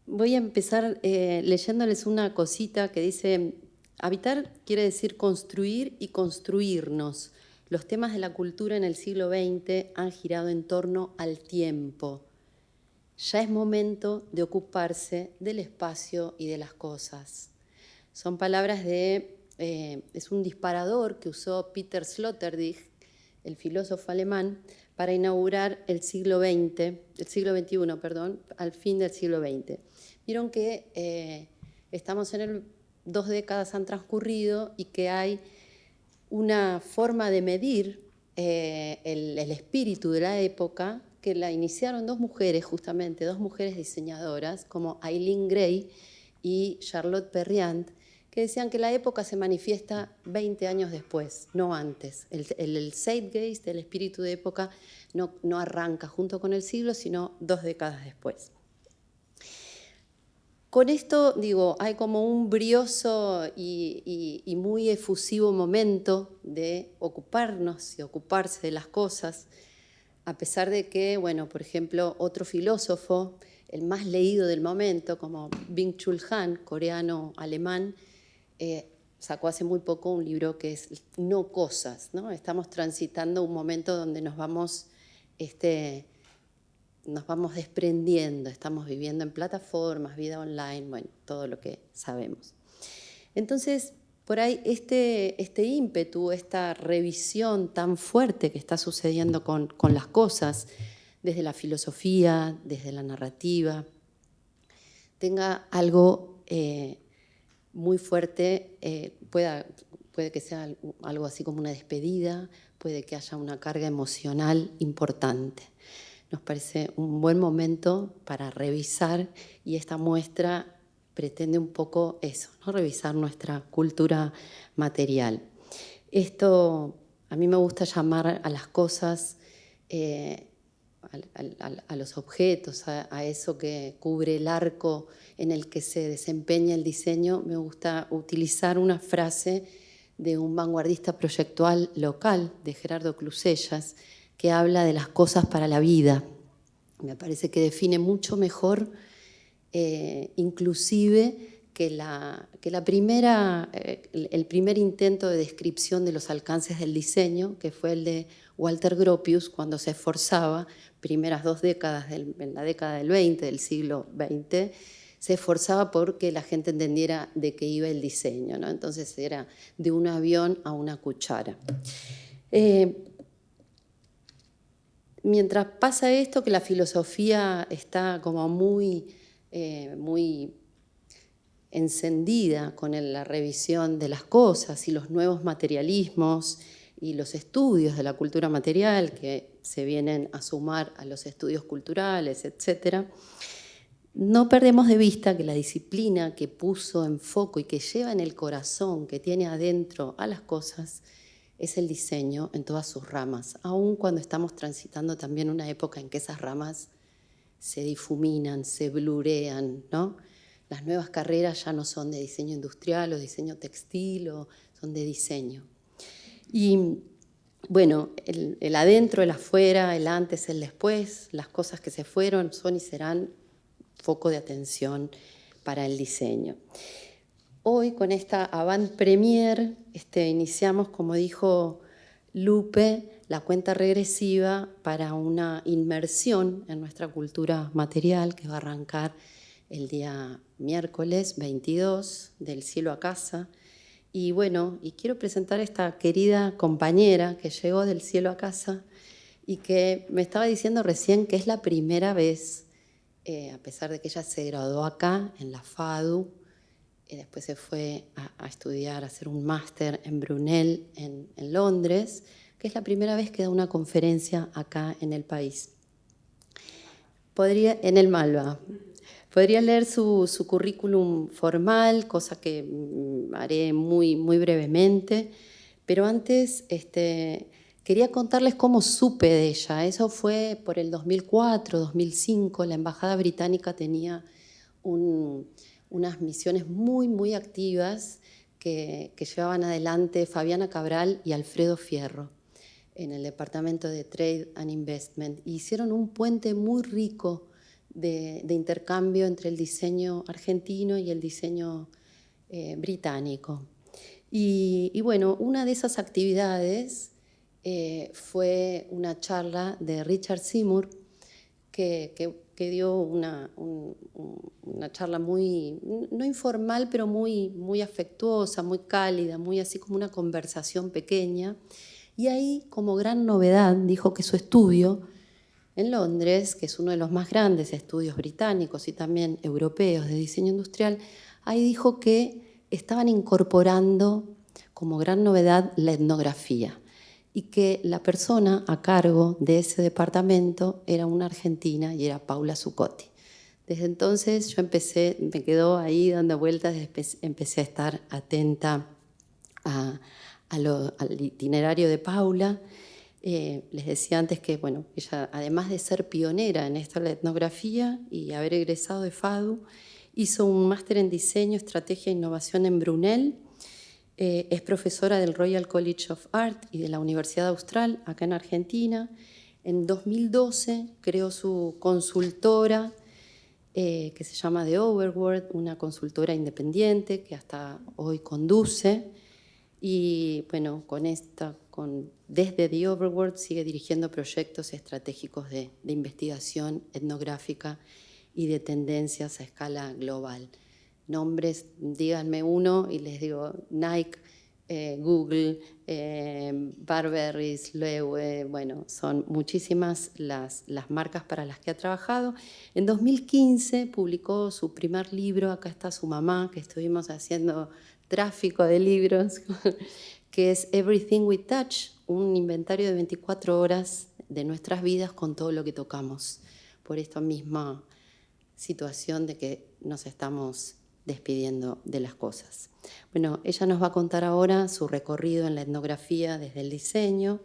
Voy a empezar leyéndoles una cosita que dice, habitar quiere decir construir y construirnos. Los temas de la cultura en el siglo XX han girado en torno al tiempo. Ya es momento de ocuparse del espacio y de las cosas. Son palabras es un disparador que usó Peter Sloterdijk, el filósofo alemán, para inaugurar el siglo XXI, perdón, al fin del siglo XX. Vieron que estamos en el 2 décadas han transcurrido y que hay una forma de medir el espíritu de la época que la iniciaron dos mujeres, justamente, dos mujeres diseñadoras, como Eileen Gray y Charlotte Perriand, que decían que la época se manifiesta 20 años después, no antes. El Zeitgeist, el espíritu de época, no arranca junto con el siglo, sino 2 décadas después. Con esto, digo, hay como un brioso y muy efusivo momento de ocuparnos y ocuparse de las cosas, a pesar de que, bueno, por ejemplo, otro filósofo, el más leído del momento, como Byung-Chul Han, coreano-alemán, sacó hace muy poco un libro que es No cosas, ¿no? Estamos transitando un momento donde nos vamos desprendiendo, estamos viviendo en plataformas, vida online, bueno, todo lo que sabemos. Entonces, por ahí este ímpetu, esta revisión tan fuerte que está sucediendo con las cosas, desde la filosofía, desde la narrativa, tenga algo muy fuerte, puede que sea algo así como una despedida, puede que haya una carga emocional importante. Nos parece un buen momento para revisar y esta muestra pretende un poco eso, ¿no? Revisar nuestra cultura material. Esto, a mí me gusta llamar a las cosas, a los objetos, a eso que cubre el arco en el que se desempeña el diseño. Me gusta utilizar una frase de un vanguardista proyectual local, de Gerardo Clusellas, que habla de las cosas para la vida. Me parece que define mucho mejor, inclusive, el primer intento de descripción de los alcances del diseño, que fue el de Walter Gropius, cuando se esforzaba, primeras 2 décadas, en la década del 20, del siglo XX, se esforzaba porque la gente entendiera de qué iba el diseño, ¿no? Entonces era de un avión a una cuchara. Mientras pasa esto, que la filosofía está como muy encendida con la revisión de las cosas y los nuevos materialismos y los estudios de la cultura material que se vienen a sumar a los estudios culturales, etc., no perdemos de vista que la disciplina que puso en foco y que lleva en el corazón, que tiene adentro a las cosas, es el diseño en todas sus ramas, aun cuando estamos transitando también una época en que esas ramas se difuminan, se blurean, ¿no? Las nuevas carreras ya no son de diseño industrial o diseño textil, son de diseño. Y bueno, el adentro, el afuera, el antes, el después, las cosas que se fueron son y serán foco de atención para el diseño. Hoy, con esta avant-première, iniciamos, como dijo Lupe, la cuenta regresiva para una inmersión en nuestra cultura material que va a arrancar el día miércoles 22, del cielo a casa. Y bueno, y quiero presentar a esta querida compañera que llegó del cielo a casa y que me estaba diciendo recién que es la primera vez, a pesar de que ella se graduó acá, en la FADU, y después se fue a estudiar, a hacer un máster en Brunel, en Londres, que es la primera vez que da una conferencia acá en el país. En el Malva. Podría leer su currículum formal, cosa que haré muy, muy brevemente, pero antes quería contarles cómo supe de ella. Eso fue por el 2004, 2005. La Embajada Británica tenía unas misiones muy, muy activas que llevaban adelante Fabiana Cabral y Alfredo Fierro en el Departamento de Trade and Investment. Hicieron un puente muy rico de intercambio entre el diseño argentino y el diseño británico. Y bueno, una de esas actividades fue una charla de Richard Seymour, que dio una charla muy, no informal, pero muy afectuosa, muy cálida, muy así como una conversación pequeña. Y ahí, como gran novedad, dijo que su estudio en Londres, que es uno de los más grandes estudios británicos y también europeos de diseño industrial, ahí dijo que estaban incorporando como gran novedad la etnografía y que la persona a cargo de ese departamento era una argentina y era Paula Zuccotti. Desde entonces yo me quedó ahí dando vueltas, empecé a estar atenta al itinerario de Paula. Les decía antes que, bueno, ella, además de ser pionera en esto de la etnografía y haber egresado de FADU, hizo un máster en diseño, estrategia e innovación en Brunel. Es profesora del Royal College of Art y de la Universidad Austral, acá en Argentina. En 2012 creó su consultora, que se llama The Overworld, una consultora independiente que hasta hoy conduce. Y bueno, desde The Overworld sigue dirigiendo proyectos estratégicos de investigación etnográfica y de tendencias a escala global. Nombres, díganme uno y les digo Nike, Google, Burberry, Loewe, bueno, son muchísimas las marcas para las que ha trabajado. En 2015 publicó su primer libro, acá está su mamá, que estuvimos haciendo tráfico de libros, que es Everything We Touch, un inventario de 24 horas de nuestras vidas con todo lo que tocamos, por esta misma situación de que nos estamos despidiendo de las cosas. Bueno, ella nos va a contar ahora su recorrido en la etnografía desde el diseño,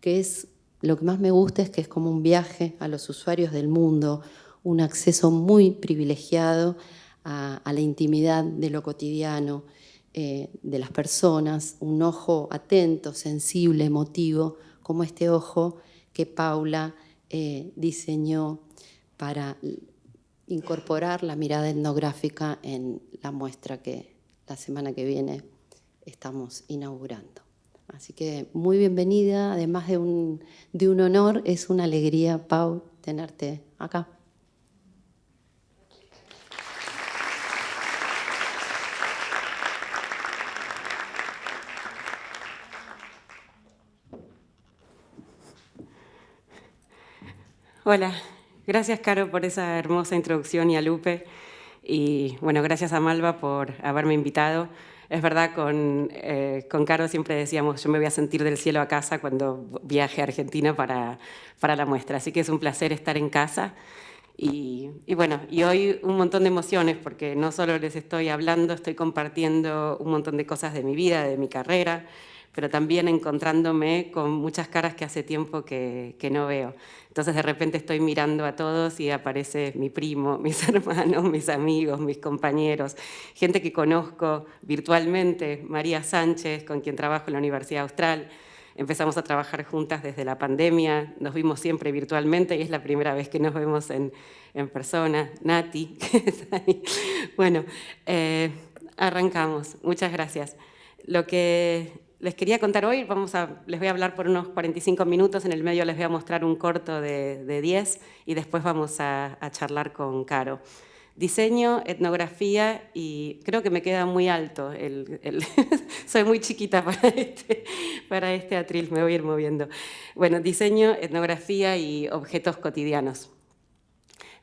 que es, lo que más me gusta es que es como un viaje a los usuarios del mundo, un acceso muy privilegiado a la intimidad de lo cotidiano, de las personas, un ojo atento, sensible, emotivo, como este ojo que Paula diseñó para incorporar la mirada etnográfica en la muestra que la semana que viene estamos inaugurando. Así que muy bienvenida, además de un honor, es una alegría, Pau, tenerte acá. Hola, gracias Caro por esa hermosa introducción y a Lupe. Y bueno, gracias a Malva por haberme invitado. Es verdad, con Caro siempre decíamos, yo me voy a sentir del cielo a casa cuando viaje a Argentina para la muestra. Así que es un placer estar en casa. Y bueno, y hoy un montón de emociones, porque no solo les estoy hablando, estoy compartiendo un montón de cosas de mi vida, de mi carrera, pero también encontrándome con muchas caras que hace tiempo que no veo. Entonces de repente estoy mirando a todos y aparece mi primo, mis hermanos, mis amigos, mis compañeros, gente que conozco virtualmente, María Sánchez, con quien trabajo en la Universidad Austral. Empezamos a trabajar juntas desde la pandemia, nos vimos siempre virtualmente y es la primera vez que nos vemos en persona. Nati, que está ahí. Bueno, arrancamos. Muchas gracias. Lo que les quería contar hoy, les voy a hablar por unos 45 minutos, en el medio les voy a mostrar un corto de 10 y después vamos a charlar con Caro. Diseño, etnografía y creo que me queda muy alto. Soy muy chiquita para este atril, me voy a ir moviendo. Bueno, diseño, etnografía y objetos cotidianos.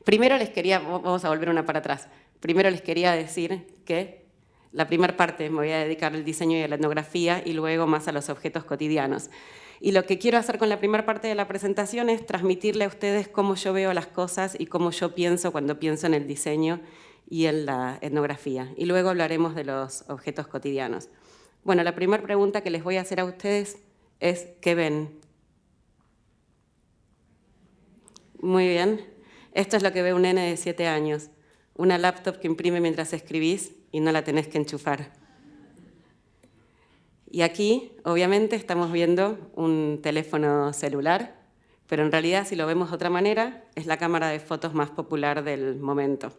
Primero vamos a volver una para atrás. Primero les quería decir que la primera parte me voy a dedicar al diseño y a la etnografía y luego más a los objetos cotidianos. Y lo que quiero hacer con la primera parte de la presentación es transmitirle a ustedes cómo yo veo las cosas y cómo yo pienso cuando pienso en el diseño y en la etnografía. Y luego hablaremos de los objetos cotidianos. Bueno, la primera pregunta que les voy a hacer a ustedes es ¿qué ven? Muy bien. Esto es lo que ve un nene de 7 años. Una laptop que imprime mientras escribís y no la tenés que enchufar. Y aquí, obviamente, estamos viendo un teléfono celular pero en realidad, si lo vemos de otra manera, es la cámara de fotos más popular del momento.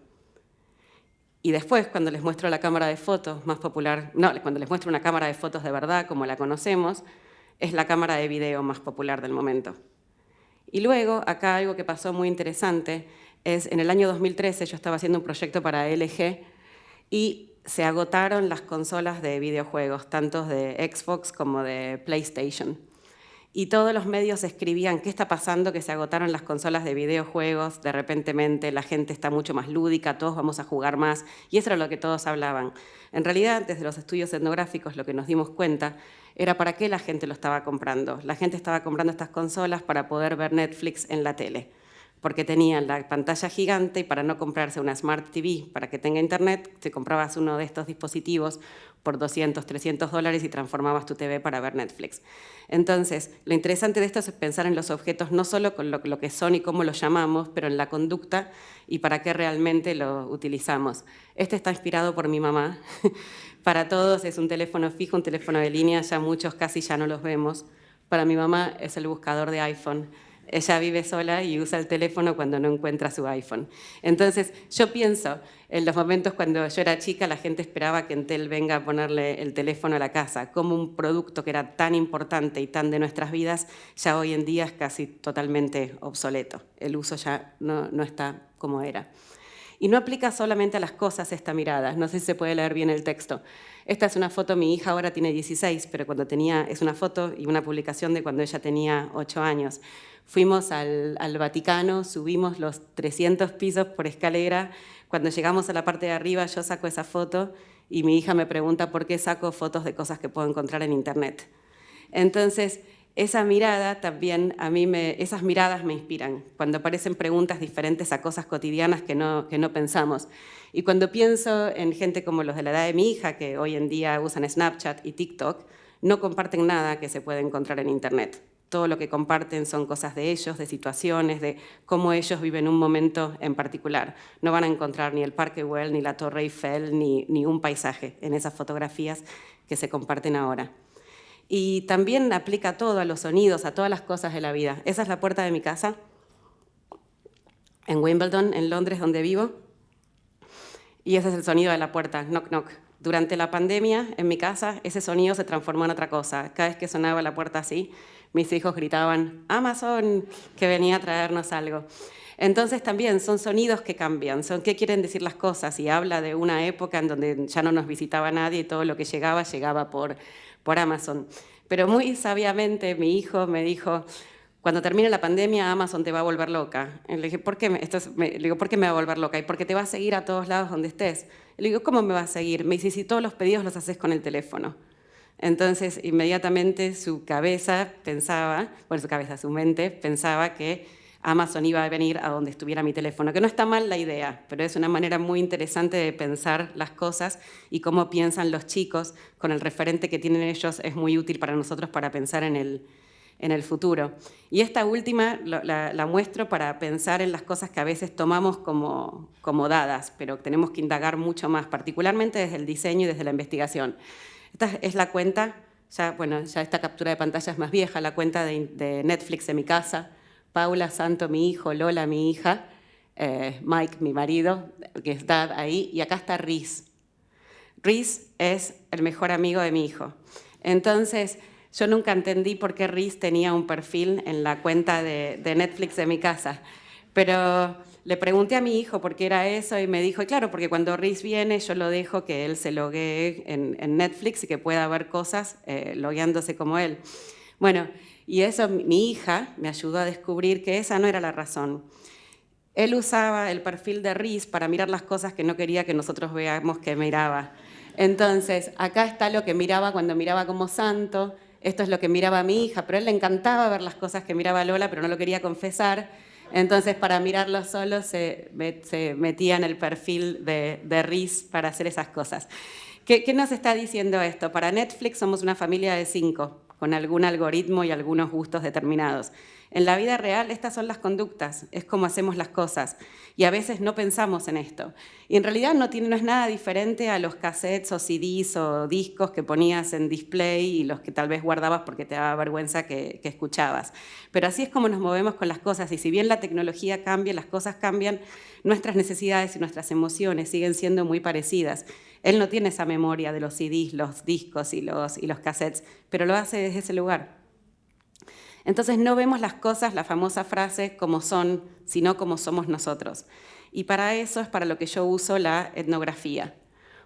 Y después, cuando les muestro la cámara de fotos más popular, no, cuando les muestro una cámara de fotos de verdad, como la conocemos, es la cámara de video más popular del momento. Y luego, acá algo que pasó muy interesante es, en el año 2013, yo estaba haciendo un proyecto para LG y se agotaron las consolas de videojuegos, tanto de Xbox como de PlayStation. Y todos los medios escribían, ¿qué está pasando? Que se agotaron las consolas de videojuegos, de repentemente la gente está mucho más lúdica, todos vamos a jugar más, y eso era lo que todos hablaban. En realidad, desde los estudios etnográficos, lo que nos dimos cuenta era para qué la gente lo estaba comprando. La gente estaba comprando estas consolas para poder ver Netflix en la tele, porque tenían la pantalla gigante y para no comprarse una Smart TV para que tenga internet, te comprabas uno de estos dispositivos por $200, $300 y transformabas tu TV para ver Netflix. Entonces, lo interesante de esto es pensar en los objetos no solo con lo que son y cómo los llamamos, pero en la conducta y para qué realmente lo utilizamos. Este está inspirado por mi mamá. Para todos es un teléfono fijo, un teléfono de línea, ya muchos casi ya no los vemos. Para mi mamá es el buscador de iPhone. Ella vive sola y usa el teléfono cuando no encuentra su iPhone. Entonces, yo pienso, en los momentos cuando yo era chica, la gente esperaba que Entel venga a ponerle el teléfono a la casa, como un producto que era tan importante y tan de nuestras vidas, ya hoy en día es casi totalmente obsoleto. El uso ya no está como era. Y no aplica solamente a las cosas esta mirada, no sé si se puede leer bien el texto. Esta es una foto, mi hija ahora tiene 16, pero es una foto y una publicación de cuando ella tenía 8 años. Fuimos al Vaticano, subimos los 300 pisos por escalera. Cuando llegamos a la parte de arriba, yo saco esa foto y mi hija me pregunta por qué saco fotos de cosas que puedo encontrar en internet. Entonces, esa mirada también, esas miradas me inspiran, cuando aparecen preguntas diferentes a cosas cotidianas que no pensamos. Y cuando pienso en gente como los de la edad de mi hija, que hoy en día usan Snapchat y TikTok, no comparten nada que se puede encontrar en internet. Todo lo que comparten son cosas de ellos, de situaciones, de cómo ellos viven un momento en particular. No van a encontrar ni el Parque Güell, ni la Torre Eiffel, ni un paisaje en esas fotografías que se comparten ahora. Y también aplica todo a los sonidos, a todas las cosas de la vida. Esa es la puerta de mi casa, en Wimbledon, en Londres, donde vivo. Y ese es el sonido de la puerta, knock, knock. Durante la pandemia, en mi casa, ese sonido se transformó en otra cosa. Cada vez que sonaba la puerta así, mis hijos gritaban, Amazon, que venía a traernos algo. Entonces también son sonidos que cambian, son qué quieren decir las cosas. Y habla de una época en donde ya no nos visitaba nadie y todo lo que llegaba por Amazon. Pero muy sabiamente mi hijo me dijo, cuando termine la pandemia, Amazon te va a volver loca. Y le dije, ¿por qué? Le digo, ¿por qué me va a volver loca? Y porque te va a seguir a todos lados donde estés. Y le digo, ¿cómo me va a seguir? Me dice, si todos los pedidos los haces con el teléfono. Entonces, inmediatamente su mente pensaba que Amazon iba a venir a donde estuviera mi teléfono, que no está mal la idea, pero es una manera muy interesante de pensar las cosas y cómo piensan los chicos con el referente que tienen ellos es muy útil para nosotros para pensar en el futuro. Y esta última la muestro para pensar en las cosas que a veces tomamos como dadas, pero tenemos que indagar mucho más, particularmente desde el diseño y desde la investigación. Esta es la cuenta, ya esta captura de pantalla es más vieja, la cuenta de Netflix de mi casa. Paula, Santo, mi hijo, Lola, mi hija, Mike, mi marido, que está ahí, y acá está Riz. Riz es el mejor amigo de mi hijo. Entonces, yo nunca entendí por qué Riz tenía un perfil en la cuenta de Netflix de mi casa, pero le pregunté a mi hijo por qué era eso y me dijo, claro, porque cuando Riz viene yo lo dejo que él se loguee en Netflix y que pueda ver cosas logueándose como él. Bueno, y eso mi hija me ayudó a descubrir que esa no era la razón. Él usaba el perfil de Riz para mirar las cosas que no quería que nosotros veamos que miraba. Entonces, acá está lo que miraba cuando miraba como santo, esto es lo que miraba mi hija, pero a él le encantaba ver las cosas que miraba Lola, pero no lo quería confesar. Entonces, para mirarlo solo, se metía en el perfil de Riz para hacer esas cosas. ¿Qué nos está diciendo esto? Para Netflix somos una familia de 5, con algún algoritmo y algunos gustos determinados. En la vida real estas son las conductas, es como hacemos las cosas y a veces no pensamos en esto. Y en realidad no es nada diferente a los cassettes o CDs o discos que ponías en display y los que tal vez guardabas porque te daba vergüenza que escuchabas. Pero así es como nos movemos con las cosas y si bien la tecnología cambia, las cosas cambian, nuestras necesidades y nuestras emociones siguen siendo muy parecidas. Él no tiene esa memoria de los CDs, los discos y los cassettes, pero lo hace desde ese lugar. Entonces no vemos las cosas, la famosa frase, como son, sino como somos nosotros. Y para eso es para lo que yo uso la etnografía,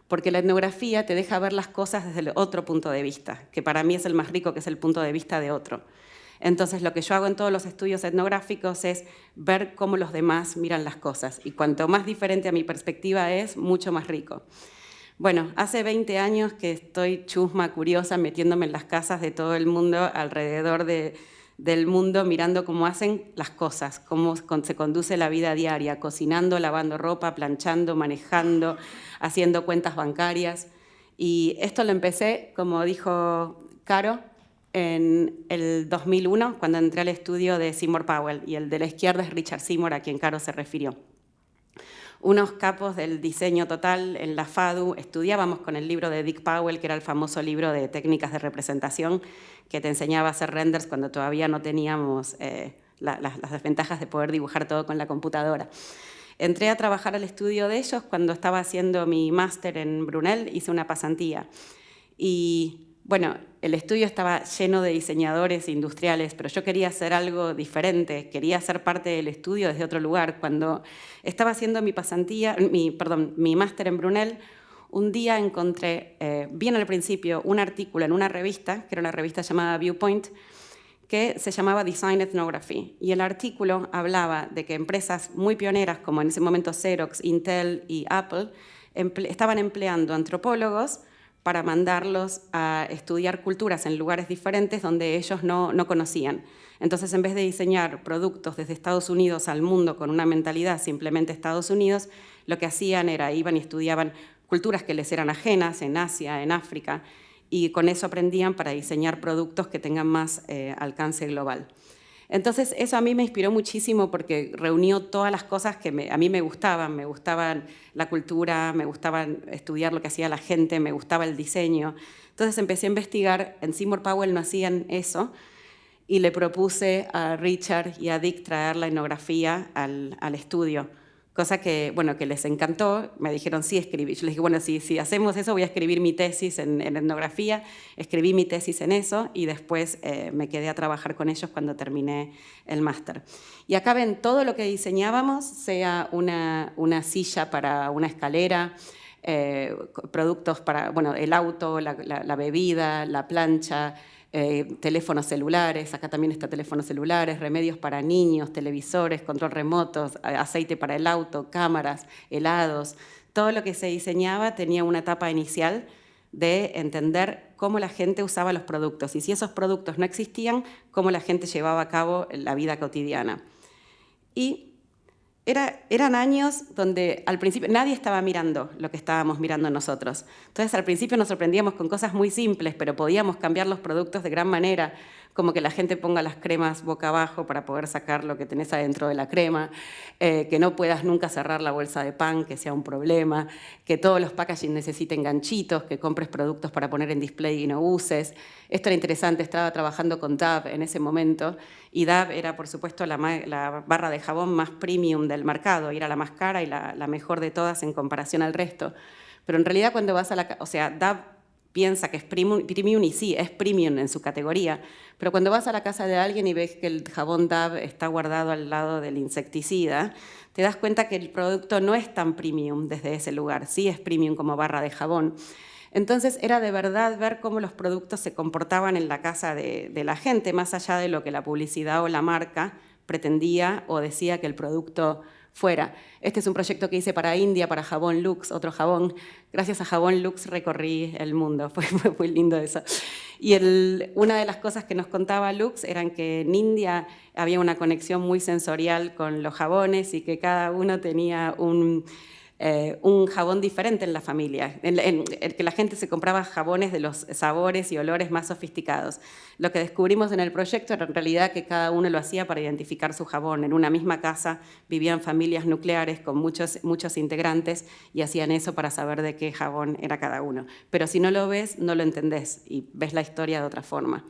porque la etnografía te deja ver las cosas desde el otro punto de vista, que para mí es el más rico, que es el punto de vista de otro. Entonces lo que yo hago en todos los estudios etnográficos es ver cómo los demás miran las cosas, y cuanto más diferente a mi perspectiva es, mucho más rico. Bueno, hace 20 años que estoy chusma, curiosa, metiéndome en las casas de todo el mundo alrededor del mundo, mirando cómo hacen las cosas, cómo se conduce la vida diaria, cocinando, lavando ropa, planchando, manejando, haciendo cuentas bancarias. Y esto lo empecé, como dijo Caro, en el 2001, cuando entré al estudio de Seymour Powell, y el de la izquierda es Richard Seymour, a quien Caro se refirió. Unos capos del diseño total en la FADU, estudiábamos con el libro de Dick Powell, que era el famoso libro de técnicas de representación, que te enseñaba a hacer renders cuando todavía no teníamos las desventajas de poder dibujar todo con la computadora. Entré a trabajar al estudio de ellos cuando estaba haciendo mi máster en Brunel, hice una pasantía. Y bueno, el estudio estaba lleno de diseñadores industriales, pero yo quería hacer algo diferente, quería ser parte del estudio desde otro lugar. Cuando estaba haciendo mi máster en Brunel, un día encontré, bien al principio, un artículo en una revista, que era una revista llamada Viewpoint, que se llamaba Design Ethnography. Y el artículo hablaba de que empresas muy pioneras, como en ese momento Xerox, Intel y Apple, estaban empleando antropólogos para mandarlos a estudiar culturas en lugares diferentes donde ellos no conocían. Entonces, en vez de diseñar productos desde Estados Unidos al mundo con una mentalidad simplemente Estados Unidos, lo que hacían era iban y estudiaban culturas que les eran ajenas en Asia, en África, y con eso aprendían para diseñar productos que tengan más alcance global. Entonces, eso a mí me inspiró muchísimo porque reunió todas las cosas que a mí me gustaban la cultura, me gustaba estudiar lo que hacía la gente, me gustaba el diseño. Entonces empecé a investigar, en Seymour Powell no hacían eso, y le propuse a Richard y a Dick traer la etnografía al estudio, cosa que, bueno, que les encantó. Me dijeron, sí, escribí. Yo les dije, bueno, si hacemos eso, voy a escribir mi tesis en etnografía. Escribí mi tesis en eso y después me quedé a trabajar con ellos cuando terminé el máster. Y acá ven todo lo que diseñábamos, sea una silla para una escalera, productos para, bueno, el auto, la bebida, la plancha, teléfonos celulares, acá también está teléfonos celulares, remedios para niños, televisores, control remotos, aceite para el auto, cámaras, helados. Todo lo que se diseñaba tenía una etapa inicial de entender cómo la gente usaba los productos y si esos productos no existían, cómo la gente llevaba a cabo la vida cotidiana. Y eran años donde al principio nadie estaba mirando lo que estábamos mirando nosotros. Entonces al principio nos sorprendíamos con cosas muy simples, pero podíamos cambiar los productos de gran manera, como que la gente ponga las cremas boca abajo para poder sacar lo que tenés adentro de la crema, que no puedas nunca cerrar la bolsa de pan, que sea un problema, que todos los packaging necesiten ganchitos, que compres productos para poner en display y no uses. Esto era interesante, estaba trabajando con Dove en ese momento, y Dove era, por supuesto, la barra de jabón más premium del mercado, y era la más cara y la mejor de todas en comparación al resto. Pero en realidad cuando vas a o sea, Dove piensa que es premium y sí, es premium en su categoría, pero cuando vas a la casa de alguien y ves que el jabón Dove está guardado al lado del insecticida, te das cuenta que el producto no es tan premium desde ese lugar, sí es premium como barra de jabón. Entonces era de verdad ver cómo los productos se comportaban en la casa de la gente, más allá de lo que la publicidad o la marca pretendía o decía que el producto fuera. Este es un proyecto que hice para India, para Jabón Lux, otro jabón. Gracias a Jabón Lux recorrí el mundo, fue muy lindo eso. Y una de las cosas que nos contaba Lux eran que en India había una conexión muy sensorial con los jabones y que cada uno tenía un jabón diferente en la familia, el que la gente se compraba jabones de los sabores y olores más sofisticados. Lo que descubrimos en el proyecto era en realidad que cada uno lo hacía para identificar su jabón. En una misma casa vivían familias nucleares con muchos integrantes y hacían eso para saber de qué jabón era cada uno. Pero si no lo ves, no lo entendés y ves la historia de otra forma.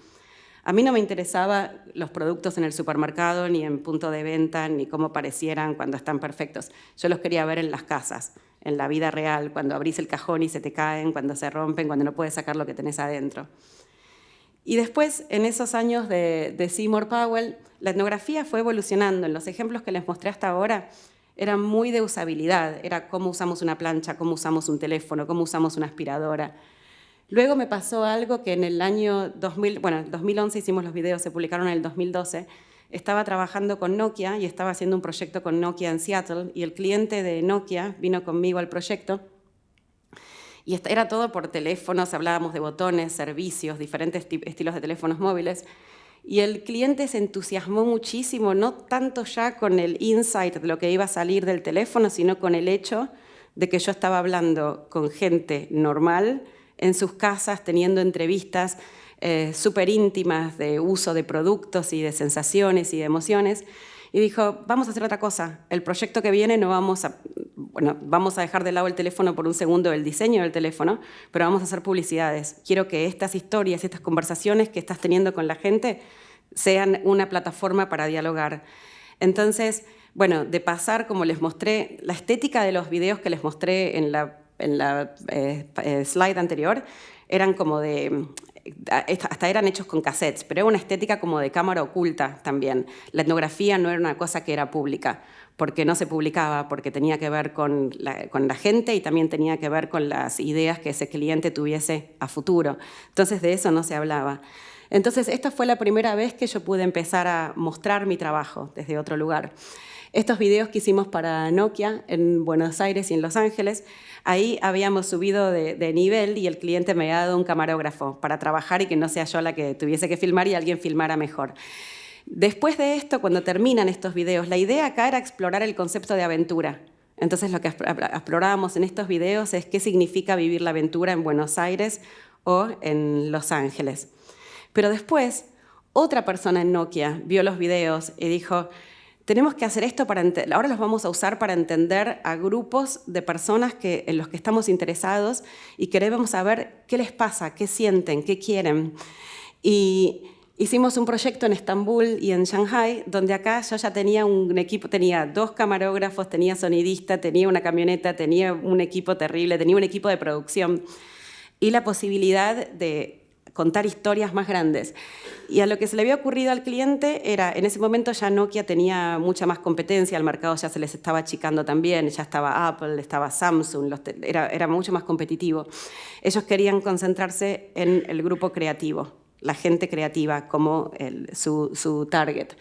A mí no me interesaban los productos en el supermercado, ni en punto de venta, ni cómo parecieran cuando están perfectos. Yo los quería ver en las casas, en la vida real, cuando abrís el cajón y se te caen, cuando se rompen, cuando no puedes sacar lo que tenés adentro. Y después, en esos años de Seymour Powell, la etnografía fue evolucionando. En los ejemplos que les mostré hasta ahora eran muy de usabilidad. Era cómo usamos una plancha, cómo usamos un teléfono, cómo usamos una aspiradora. Luego me pasó algo que en el año 2011 hicimos los videos, se publicaron en el 2012. Estaba trabajando con Nokia y estaba haciendo un proyecto con Nokia en Seattle y el cliente de Nokia vino conmigo al proyecto y era todo por teléfonos, hablábamos de botones, servicios, diferentes estilos de teléfonos móviles. Y el cliente se entusiasmó muchísimo, no tanto ya con el insight de lo que iba a salir del teléfono, sino con el hecho de que yo estaba hablando con gente normal en sus casas, teniendo entrevistas súper íntimas de uso de productos y de sensaciones y de emociones, y dijo, vamos a hacer otra cosa. El proyecto que viene vamos a dejar de lado el teléfono por un segundo, el diseño del teléfono, pero vamos a hacer publicidades. Quiero que estas historias, estas conversaciones que estás teniendo con la gente sean una plataforma para dialogar. Entonces, bueno, de pasar, como les mostré, la estética de los videos que les mostré en la slide anterior, eran como hasta eran hechos con cassettes, pero era una estética como de cámara oculta también. La etnografía no era una cosa que era pública, porque no se publicaba, porque tenía que ver con la gente y también tenía que ver con las ideas que ese cliente tuviese a futuro. Entonces de eso no se hablaba. Entonces esta fue la primera vez que yo pude empezar a mostrar mi trabajo desde otro lugar. Estos videos que hicimos para Nokia en Buenos Aires y en Los Ángeles, ahí habíamos subido de nivel y el cliente me había dado un camarógrafo para trabajar y que no sea yo la que tuviese que filmar y alguien filmara mejor. Después de esto, cuando terminan estos videos, la idea acá era explorar el concepto de aventura. Entonces lo que explorábamos en estos videos es qué significa vivir la aventura en Buenos Aires o en Los Ángeles. Pero después, otra persona en Nokia vio los videos y dijo, tenemos que hacer esto ahora los vamos a usar para entender a grupos de personas en los que estamos interesados y queremos saber qué les pasa, qué sienten, qué quieren. Y hicimos un proyecto en Estambul y en Shanghai, donde acá yo ya tenía un equipo, tenía 2 camarógrafos, tenía sonidista, tenía una camioneta, tenía un equipo terrible, tenía un equipo de producción y la posibilidad de contar historias más grandes. Y a lo que se le había ocurrido al cliente era, en ese momento ya Nokia tenía mucha más competencia, el mercado ya se les estaba achicando también, ya estaba Apple, estaba Samsung, era mucho más competitivo. Ellos querían concentrarse en el grupo creativo, la gente creativa como su target.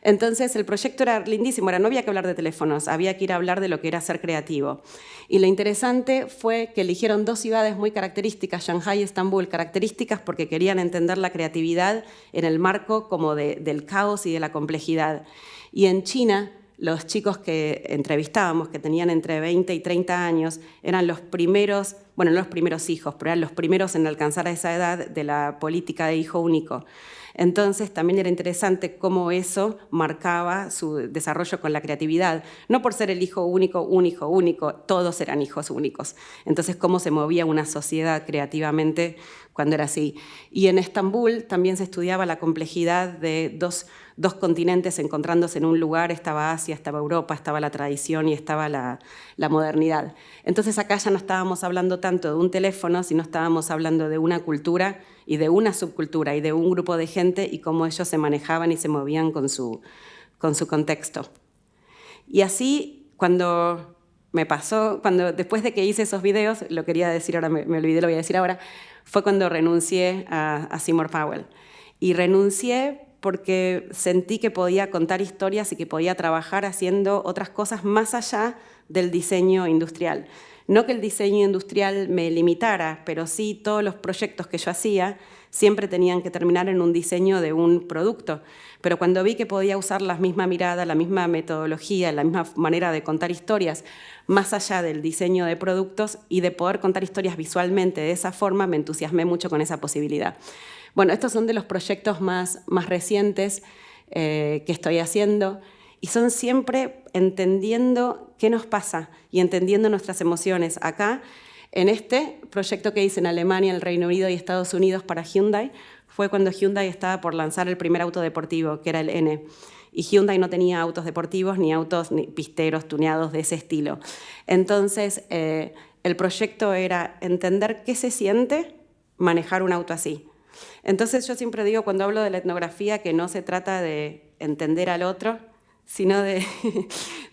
Entonces el proyecto era lindísimo, no había que hablar de teléfonos, había que ir a hablar de lo que era ser creativo. Y lo interesante fue que eligieron 2 ciudades muy características, Shanghai y Estambul, características porque querían entender la creatividad en el marco como del caos y de la complejidad. Y en China, los chicos que entrevistábamos, que tenían entre 20 y 30 años, eran los primeros, no los primeros hijos, pero eran los primeros en alcanzar a esa edad de la política de hijo único. Entonces también era interesante cómo eso marcaba su desarrollo con la creatividad. No por ser el hijo único, un hijo único, todos eran hijos únicos. Entonces cómo se movía una sociedad creativamente cuando era así. Y en Estambul también se estudiaba la complejidad de dos continentes encontrándose en un lugar, estaba Asia, estaba Europa, estaba la tradición y estaba la modernidad. Entonces acá ya no estábamos hablando tanto de un teléfono, sino estábamos hablando de una cultura y de una subcultura y de un grupo de gente y cómo ellos se manejaban y se movían con su contexto. Y así, cuando me pasó, después de que hice esos videos, lo quería decir ahora, me olvidé, lo voy a decir ahora, fue cuando renuncié a Seymour Powell. Y renuncié porque sentí que podía contar historias y que podía trabajar haciendo otras cosas más allá del diseño industrial. No que el diseño industrial me limitara, pero sí todos los proyectos que yo hacía siempre tenían que terminar en un diseño de un producto. Pero cuando vi que podía usar la misma mirada, la misma metodología, la misma manera de contar historias, más allá del diseño de productos y de poder contar historias visualmente de esa forma, me entusiasmé mucho con esa posibilidad. Bueno, estos son de los proyectos más recientes que estoy haciendo y son siempre entendiendo qué nos pasa y entendiendo nuestras emociones. Acá, en este proyecto que hice en Alemania, el Reino Unido y Estados Unidos para Hyundai, fue cuando Hyundai estaba por lanzar el primer auto deportivo, que era el N. Y Hyundai no tenía autos deportivos ni autos ni pisteros tuneados de ese estilo. Entonces, el proyecto era entender qué se siente manejar un auto así. Entonces, yo siempre digo cuando hablo de la etnografía que no se trata de entender al otro, sino de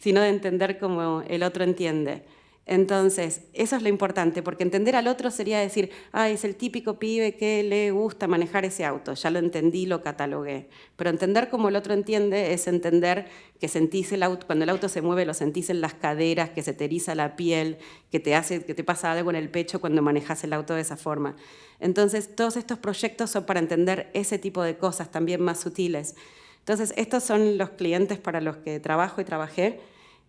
entender cómo el otro entiende. Entonces, eso es lo importante, porque entender al otro sería decir, es el típico pibe que le gusta manejar ese auto, ya lo entendí, lo catalogué. Pero entender cómo el otro entiende es entender que sentís el auto, cuando el auto se mueve lo sentís en las caderas, que se te eriza la piel, que te pasa algo en el pecho cuando manejas el auto de esa forma. Entonces, todos estos proyectos son para entender ese tipo de cosas también más sutiles. Entonces, estos son los clientes para los que trabajo y trabajé.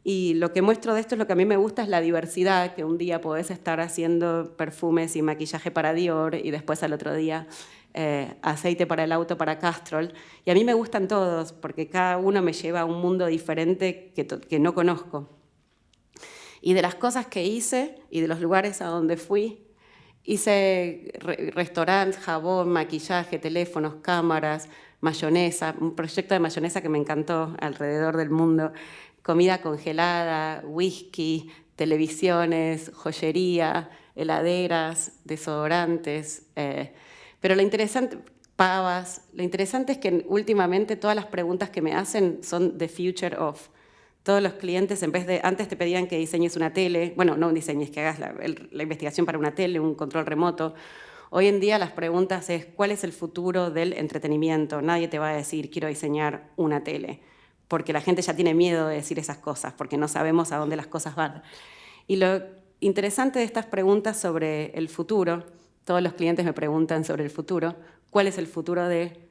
Y lo que muestro de esto, es lo que a mí me gusta, es la diversidad, que un día podés estar haciendo perfumes y maquillaje para Dior y después al otro día aceite para el auto para Castrol. Y a mí me gustan todos, porque cada uno me lleva a un mundo diferente que no conozco. Y de las cosas que hice y de los lugares a donde fui, hice restaurantes, jabón, maquillaje, teléfonos, cámaras, mayonesa, un proyecto de mayonesa que me encantó alrededor del mundo, comida congelada, whisky, televisiones, joyería, heladeras, desodorantes. Pero lo interesante, pavas, lo interesante es que últimamente todas las preguntas que me hacen son the future of. Todos los clientes, en vez de, antes te pedían que diseñes una tele, bueno, no diseñes, que hagas la investigación para una tele, un control remoto. Hoy en día las preguntas es, ¿cuál es el futuro del entretenimiento? Nadie te va a decir, quiero diseñar una tele, porque la gente ya tiene miedo de decir esas cosas, porque no sabemos a dónde las cosas van. Y lo interesante de estas preguntas sobre el futuro, todos los clientes me preguntan sobre el futuro, ¿cuál es el futuro de,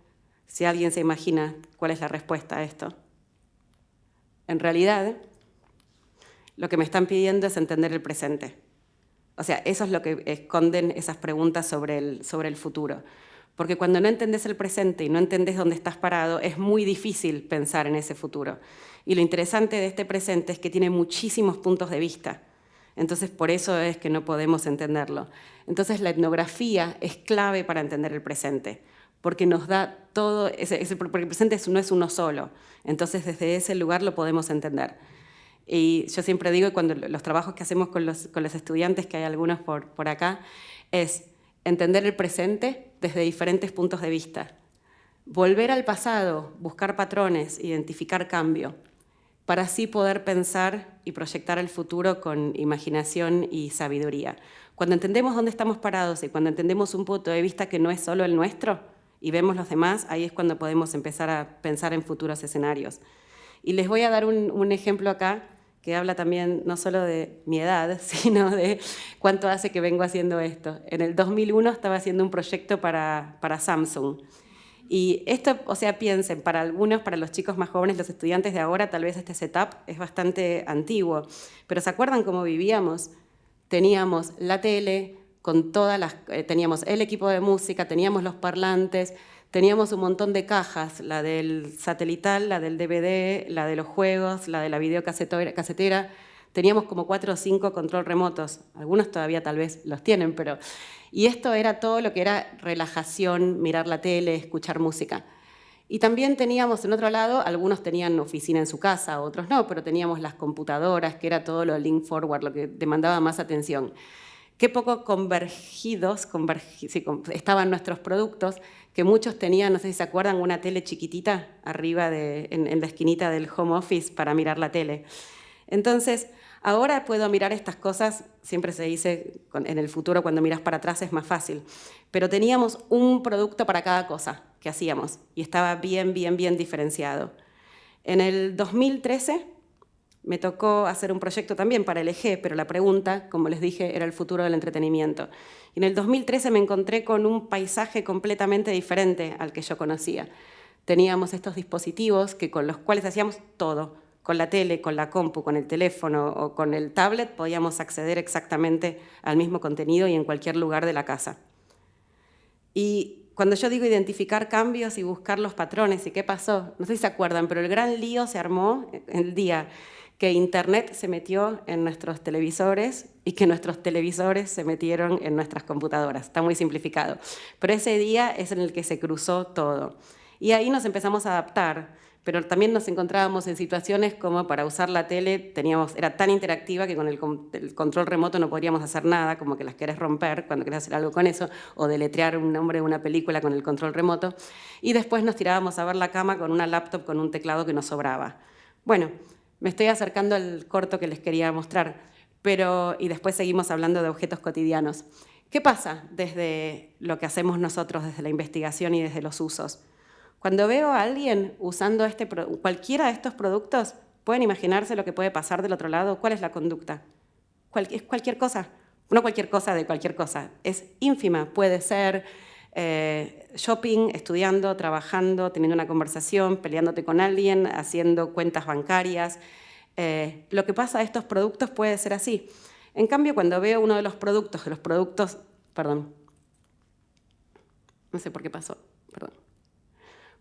si alguien se imagina, cuál es la respuesta a esto? En realidad, lo que me están pidiendo es entender el presente. O sea, eso es lo que esconden esas preguntas sobre el futuro. Porque cuando no entendés el presente y no entendés dónde estás parado, es muy difícil pensar en ese futuro. Y lo interesante de este presente es que tiene muchísimos puntos de vista. Entonces, por eso es que no podemos entenderlo. Entonces, la etnografía es clave para entender el presente, porque nos da todo, porque el presente no es uno solo. Entonces, desde ese lugar lo podemos entender. Y yo siempre digo, cuando los trabajos que hacemos con los estudiantes, que hay algunos por acá, es entender el presente desde diferentes puntos de vista. Volver al pasado, buscar patrones, identificar cambio, para así poder pensar y proyectar el futuro con imaginación y sabiduría. Cuando entendemos dónde estamos parados y cuando entendemos un punto de vista que no es solo el nuestro y vemos los demás, ahí es cuando podemos empezar a pensar en futuros escenarios. Y les voy a dar un ejemplo acá que habla también no solo de mi edad, sino de cuánto hace que vengo haciendo esto. En el 2001 estaba haciendo un proyecto para Samsung. Y esto, o sea, piensen, para algunos, para los chicos más jóvenes, los estudiantes de ahora, tal vez este setup es bastante antiguo. Pero ¿se acuerdan cómo vivíamos? Teníamos la tele, con teníamos el equipo de música, teníamos los parlantes, teníamos un montón de cajas, la del satelital, la del DVD, la de los juegos, la de la videocasetera. Teníamos como 4 o 5 control remotos. Algunos todavía tal vez los tienen, pero... Y esto era todo lo que era relajación, mirar la tele, escuchar música. Y también teníamos, en otro lado, algunos tenían oficina en su casa, otros no, pero teníamos las computadoras, que era todo lo link forward, lo que demandaba más atención. Qué poco convergidos estaban nuestros productos, que muchos tenían, no sé si se acuerdan, una tele chiquitita arriba en la esquinita del home office para mirar la tele. Entonces, ahora puedo mirar estas cosas, siempre se dice, en el futuro cuando miras para atrás es más fácil, pero teníamos un producto para cada cosa que hacíamos y estaba bien diferenciado. En el 2013 me tocó hacer un proyecto también para LG, pero la pregunta, como les dije, era el futuro del entretenimiento. Y en el 2013 me encontré con un paisaje completamente diferente al que yo conocía. Teníamos estos dispositivos con los cuales hacíamos todo. Con la tele, con la compu, con el teléfono o con el tablet podíamos acceder exactamente al mismo contenido y en cualquier lugar de la casa. Y cuando yo digo identificar cambios y buscar los patrones y qué pasó, no sé si se acuerdan, pero el gran lío se armó el día que Internet se metió en nuestros televisores y que nuestros televisores se metieron en nuestras computadoras. Está muy simplificado. Pero ese día es en el que se cruzó todo. Y ahí nos empezamos a adaptar, pero también nos encontrábamos en situaciones como para usar la tele, era tan interactiva que con el control remoto no podríamos hacer nada, como que las querés romper cuando querés hacer algo con eso, o deletrear un nombre de una película con el control remoto. Y después nos tirábamos a ver la cama con una laptop con un teclado que nos sobraba. Bueno, me estoy acercando al corto que les quería mostrar, y después seguimos hablando de objetos cotidianos. ¿Qué pasa desde lo que hacemos nosotros, desde la investigación y desde los usos? Cuando veo a alguien usando cualquiera de estos productos, ¿pueden imaginarse lo que puede pasar del otro lado? ¿Cuál es la conducta? Es cualquier cosa, no cualquier cosa de cualquier cosa, es ínfima, puede ser shopping, estudiando, trabajando, teniendo una conversación, peleándote con alguien, haciendo cuentas bancarias. Lo que pasa a estos productos puede ser así. En cambio, cuando veo uno de los productos, perdón, no sé por qué pasó, perdón.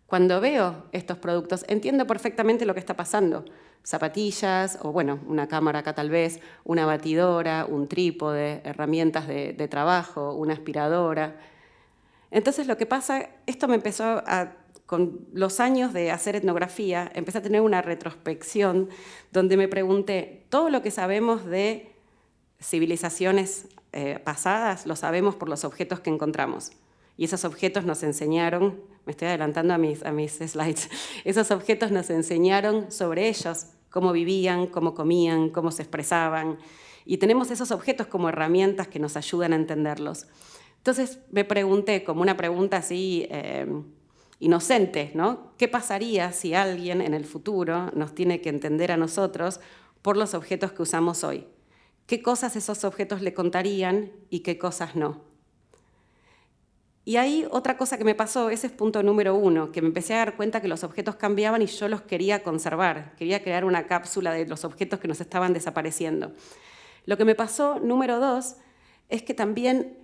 Cuando veo estos productos, entiendo perfectamente lo que está pasando. Zapatillas, o bueno, una cámara acá tal vez, una batidora, un trípode, herramientas de trabajo, una aspiradora. Entonces lo que pasa, esto me empezó con los años de hacer etnografía, empecé a tener una retrospección donde me pregunté, todo lo que sabemos de civilizaciones pasadas lo sabemos por los objetos que encontramos. Y esos objetos nos enseñaron, me estoy adelantando a mis slides, esos objetos nos enseñaron sobre ellos, cómo vivían, cómo comían, cómo se expresaban. Y tenemos esos objetos como herramientas que nos ayudan a entenderlos. Entonces me pregunté, como una pregunta así inocente, ¿no? ¿Qué pasaría si alguien en el futuro nos tiene que entender a nosotros por los objetos que usamos hoy? ¿Qué cosas esos objetos le contarían y qué cosas no? Y ahí otra cosa que me pasó, ese es punto número 1, que me empecé a dar cuenta que los objetos cambiaban y yo los quería conservar, quería crear una cápsula de los objetos que nos estaban desapareciendo. Lo que me pasó, número 2, es que también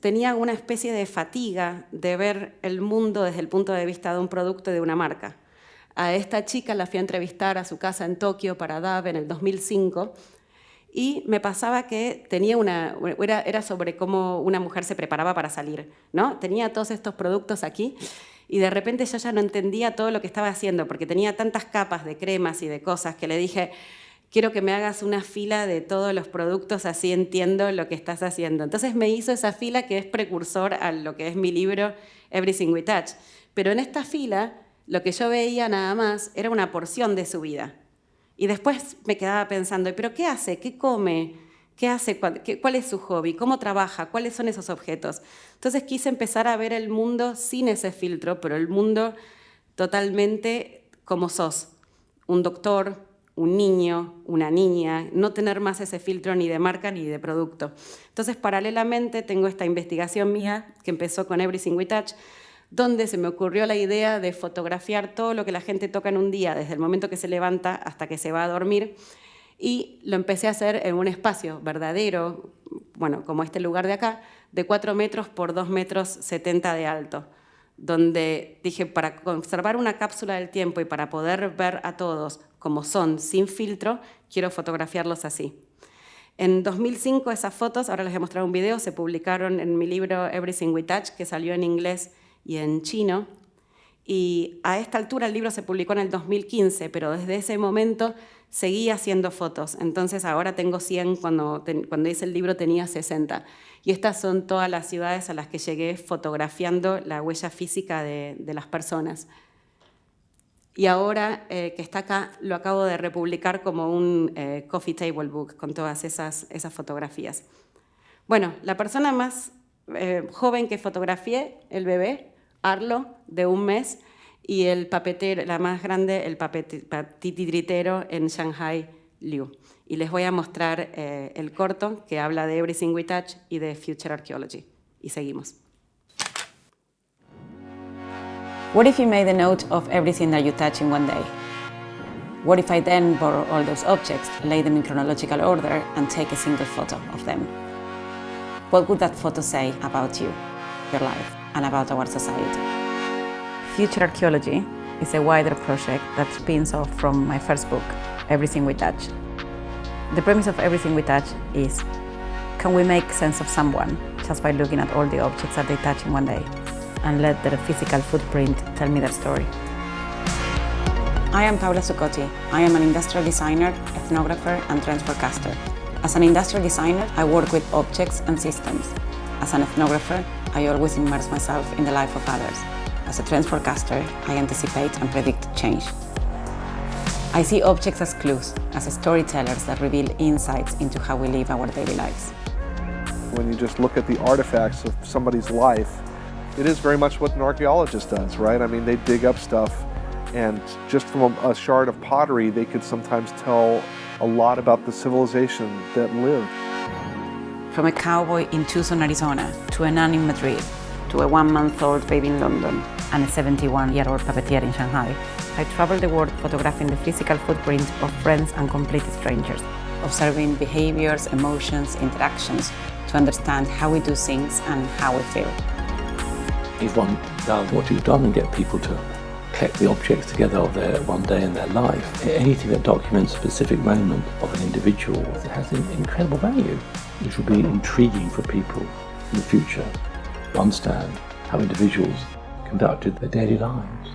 tenía una especie de fatiga de ver el mundo desde el punto de vista de un producto y de una marca. A esta chica la fui a entrevistar a su casa en Tokio para DAB en el 2005 y me pasaba que era sobre cómo una mujer se preparaba para salir, ¿no? Tenía todos estos productos aquí y de repente yo ya no entendía todo lo que estaba haciendo porque tenía tantas capas de cremas y de cosas que le dije, quiero que me hagas una fila de todos los productos, así entiendo lo que estás haciendo. Entonces me hizo esa fila que es precursor a lo que es mi libro Everything We Touch. Pero en esta fila, lo que yo veía nada más era una porción de su vida. Y después me quedaba pensando, ¿pero qué hace? ¿Qué come? ¿Qué hace? ¿Cuál es su hobby? ¿Cómo trabaja? ¿Cuáles son esos objetos? Entonces quise empezar a ver el mundo sin ese filtro, pero el mundo totalmente como sos. Un doctor, un niño, una niña, no tener más ese filtro ni de marca ni de producto. Entonces, paralelamente, tengo esta investigación mía que empezó con Everything We Touch, donde se me ocurrió la idea de fotografiar todo lo que la gente toca en un día, desde el momento que se levanta hasta que se va a dormir, y lo empecé a hacer en un espacio verdadero, bueno, como este lugar de acá, de 4 metros por 2,70 metros de alto, donde dije, para conservar una cápsula del tiempo y para poder ver a todos como son, sin filtro, quiero fotografiarlos así. En 2005 esas fotos, ahora les voy a mostrar un video, se publicaron en mi libro Everything We Touch, que salió en inglés y en chino. Y a esta altura el libro se publicó en el 2015, pero desde ese momento seguí haciendo fotos. Entonces ahora tengo 100, cuando hice el libro tenía 60. Y estas son todas las ciudades a las que llegué fotografiando la huella física de las personas. Y ahora que está acá, lo acabo de republicar como un coffee table book con todas esas fotografías. Bueno, la persona más joven que fotografié, el bebé, Arlo, de 1 mes, y el papetero, la más grande, el titiritero en Shanghai, Liu. Y les voy a mostrar el corto que habla de Everything We Touch y de Future Archaeology. Y seguimos. What if you made a note of everything that you touch in one day? What if I then borrow all those objects, lay them in chronological order, and take a single photo of them? What would that photo say about you, your life, and about our society? Future Archaeology is a wider project that spins off from my first book, Everything We Touch. The premise of Everything We Touch is, can we make sense of someone just by looking at all the objects that they touch in one day, and let their physical footprint tell me their story? I am Paula Zuccotti. I am an industrial designer, ethnographer, and trends forecaster. As an industrial designer, I work with objects and systems. As an ethnographer, I always immerse myself in the life of others. As a trends forecaster, I anticipate and predict change. I see objects as clues, as storytellers that reveal insights into how we live our daily lives. When you just look at the artifacts of somebody's life, it is very much what an archaeologist does, right? I mean, they dig up stuff, and just from a shard of pottery, they could sometimes tell a lot about the civilization that lived. From a cowboy in Tucson, Arizona, to a nun in Madrid, to a 1-month-old baby in London, and a 71-year-old puppeteer in Shanghai, I travel the world photographing the physical footprint of friends and complete strangers, observing behaviors, emotions, interactions, to understand how we do things and how we feel. If one does what you've done and get people to collect the objects together of their one day in their life, anything that documents a specific moment of an individual has an incredible value, which will be intriguing for people in the future to understand how individuals conducted their daily lives.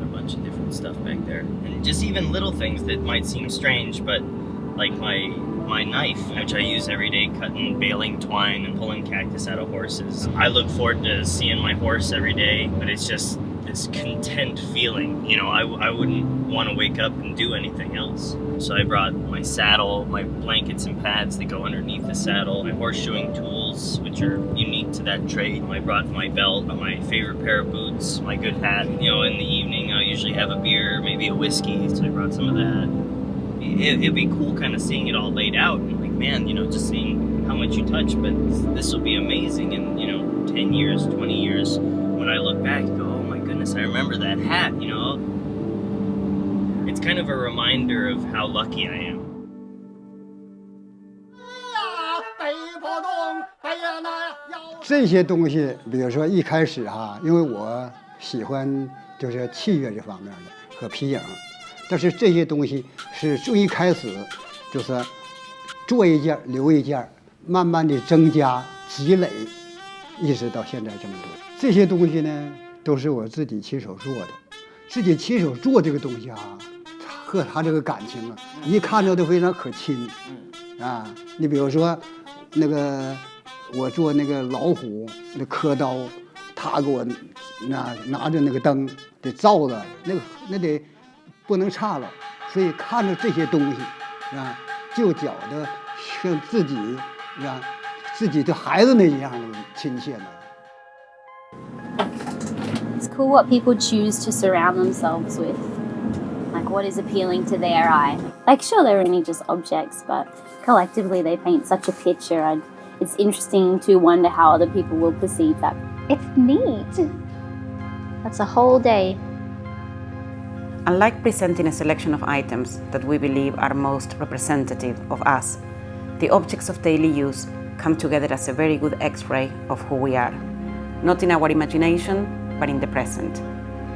A bunch of different stuff back there, and just even little things that might seem strange, but like my knife, which I use every day cutting baling twine and pulling cactus out of horses. I look forward to seeing my horse every day, but it's just this content feeling. You know, I wouldn't want to wake up and do anything else. So I brought my saddle, my blankets and pads that go underneath the saddle, my horseshoeing tools, which are unique to that trade. I brought my belt, my favorite pair of boots, my good hat. You know, in the evening I'll usually have a beer, maybe a whiskey, so I brought some of that. It'd be cool kind of seeing it all laid out and like, man, you know, just seeing how much you touch, but this will be amazing in, you know, 10 years, 20 years. When I look back, I go, oh my goodness, I remember that hat, you know? It's kind of a reminder of how lucky I am. 这些东西，比如说一开始因为我喜欢就是器乐这方面的和皮影。 但是这些东西是最一开始，就是做一件留一件，慢慢的增加积累，一直到现在这么多。这些东西呢，都是我自己亲手做的。自己亲手做这个东西和他这个感情一看着都非常可亲。你比如说，那个我做那个老虎那刻刀，他给我拿着那个灯得照着，那得。 不能差了，所以看着这些东西，就觉得像自己的孩子那样的亲切的。 It's cool what people choose to surround themselves with, like what is appealing to their eye. Like sure, they're only just objects, but collectively they paint such a picture, and it's interesting to wonder how other people will perceive that. It's neat. That's a whole day. Unlike presenting a selection of items that we believe are most representative of us, the objects of daily use come together as a very good X-ray of who we are, not in our imagination, but in the present,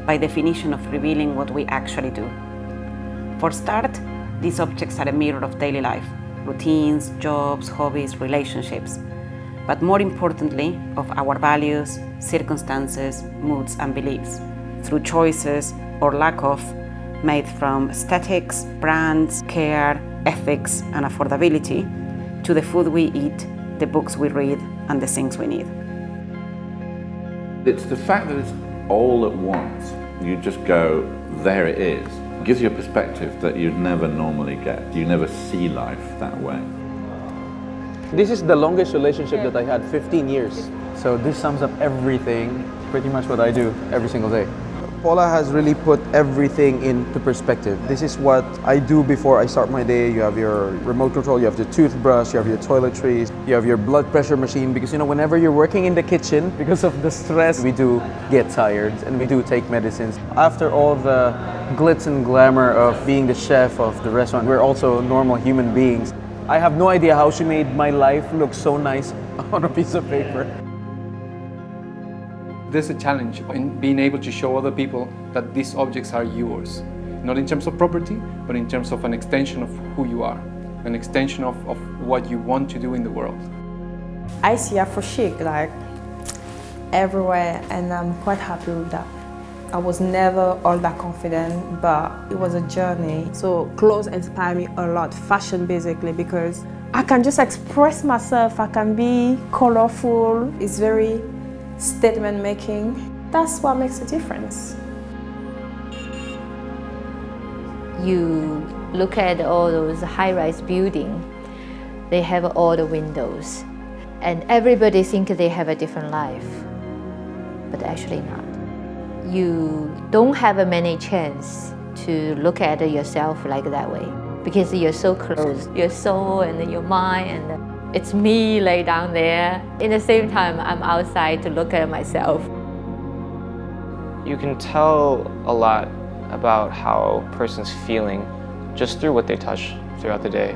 by definition of revealing what we actually do. For start, these objects are a mirror of daily life, routines, jobs, hobbies, relationships, but more importantly, of our values, circumstances, moods, and beliefs, through choices or lack of, made from aesthetics, brands, care, ethics, and affordability, to the food we eat, the books we read, and the things we need. It's the fact that it's all at once. You just go, there it is. It gives you a perspective that you'd never normally get. You never see life that way. This is the longest relationship that I had, 15 years. So this sums up everything, pretty much what I do every single day. Paula has really put everything into perspective. This is what I do before I start my day. You have your remote control, you have the toothbrush, you have your toiletries, you have your blood pressure machine, because whenever you're working in the kitchen, because of the stress, we do get tired and we do take medicines. After all the glitz and glamour of being the chef of the restaurant, we're also normal human beings. I have no idea how she made my life look so nice on a piece of paper. There's a challenge in being able to show other people that these objects are yours, not in terms of property, but in terms of an extension of who you are, an extension of what you want to do in the world. I see Afro-Chic like everywhere, and I'm quite happy with that. I was never all that confident, but it was a journey. So clothes inspire me a lot, fashion basically, because I can just express myself, I can be colorful, it's very statement making. That's what makes a difference. You look at all those high-rise buildings, they have all the windows, and everybody thinks they have a different life, but actually not. You don't have many chance to look at yourself like that way, because you're so close, your soul and your mind, and it's me lay down there. In the same time, I'm outside to look at myself. You can tell a lot about how a person's feeling just through what they touch throughout the day.